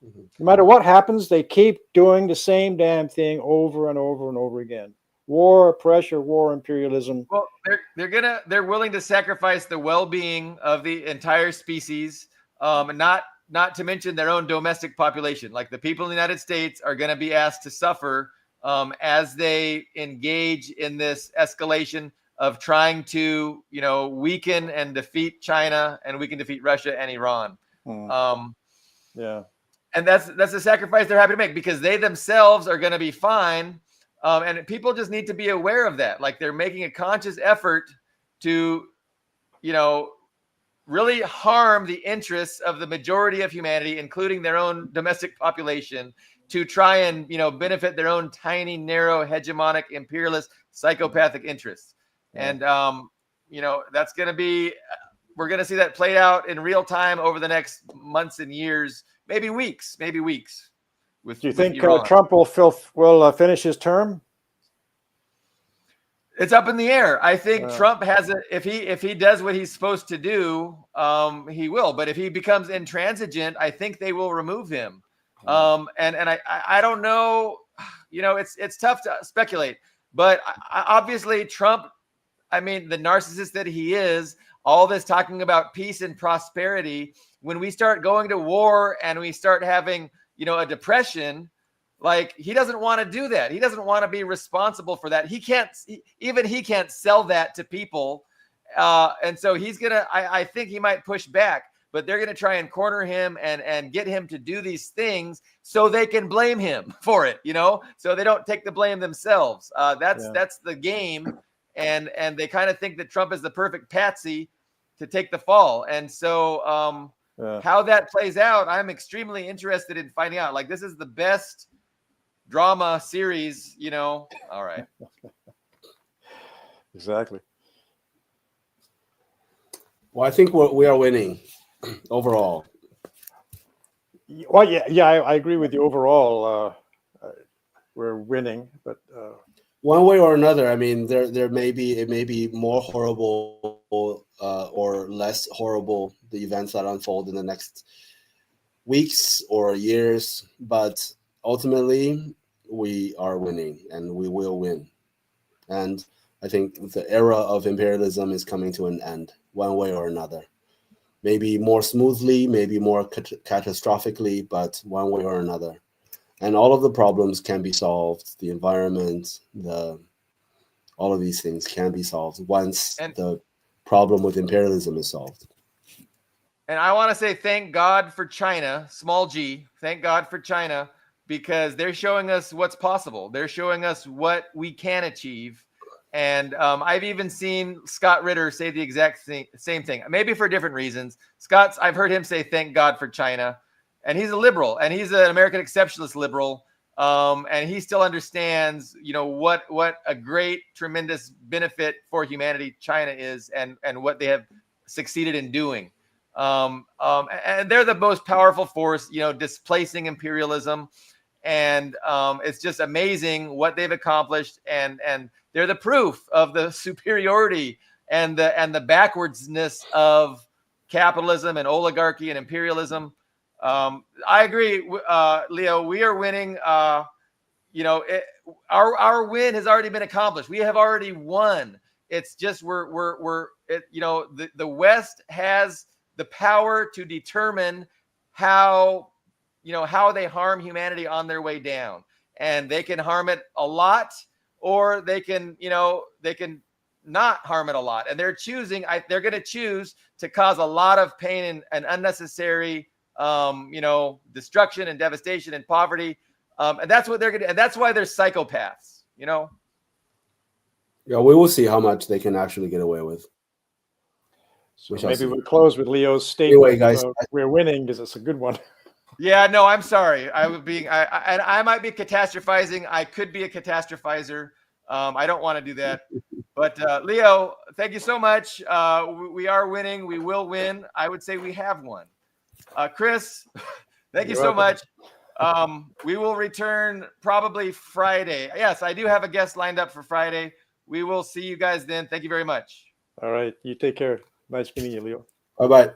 Mhm. No matter what happens, they keep doing the same damn thing over and over and over again. War, pressure, war, imperialism. Well, they're willing to sacrifice the well-being of the entire species, not to mention their own domestic population. Like the people in the United States are going to be asked to suffer as they engage in this escalation of trying to, weaken and defeat China, and we can defeat Russia and Iran. Yeah. And that's a sacrifice they're happy to make because they themselves are going to be fine. And people just need to be aware of that. Like they're making a conscious effort to, really harm the interests of the majority of humanity, including their own domestic population, to try and, benefit their own tiny, narrow, hegemonic, imperialist, psychopathic interests. Yeah. And, that's going to be, we're going to see that played out in real time over the next months and years, maybe weeks. Do you think Trump will finish his term? It's up in the air. I think Trump has if he does what he's supposed to do, he will. But if he becomes intransigent, I think they will remove him. And I don't know. It's tough to speculate. But obviously, Trump. I mean, the narcissist that he is. All this talking about peace and prosperity. When we start going to war and we start having, a depression, like he doesn't want to do that. He doesn't want to be responsible for that. He can't sell that to people. And so he's going to, I think he might push back, but they're going to try and corner him and get him to do these things so they can blame him for it, so they don't take the blame themselves. That's the game. And they kind of think that Trump is the perfect patsy to take the fall. And so how that plays out, I'm extremely interested in finding out. Like this is the best drama series, All right. Exactly. Well, I think we are winning overall. Well, yeah, I agree with you overall. We're winning, but one way or another, I mean, it may be more horrible or less horrible, the events that unfold in the next weeks or years, but ultimately we are winning and we will win. And I think the era of imperialism is coming to an end one way or another. Maybe more smoothly, maybe more catastrophically, but one way or another. And all of the problems can be solved. The environment, all of these things can be solved once the problem with imperialism is solved. And I want to say thank God for China, small g. Thank God for China, because they're showing us what's possible. They're showing us what we can achieve. And I've even seen Scott Ritter say the exact same thing, maybe for different reasons. I've heard him say thank God for China. And he's a liberal, and he's an American exceptionalist liberal. And he still understands, what a great, tremendous benefit for humanity China is, and what they have succeeded in doing. And they're the most powerful force, displacing imperialism. And it's just amazing what they've accomplished. And they're the proof of the superiority and the backwardsness of capitalism and oligarchy and imperialism. I agree, Leo. We are winning. Our win has already been accomplished. We have already won. It's just the West has the power to determine how they harm humanity on their way down, and they can harm it a lot, or they can not harm it a lot. And they're choosing. They're going to choose to cause a lot of pain and unnecessary destruction and devastation and poverty. And that's what they're going to, and that's why they're psychopaths, Yeah, we will see how much they can actually get away with. So maybe we'll close with Leo's statement. Anyway, guys, we're winning because it's a good one. Yeah, no, I'm sorry. I might be catastrophizing. I could be a catastrophizer. I don't want to do that. But Leo, thank you so much. We are winning. We will win. I would say we have won. Chris, thank you so much. We will return probably Friday. Yes, I do have a guest lined up for Friday. We will see you guys then. Thank you very much. All right. You take care. Nice meeting you, Leo. Bye bye.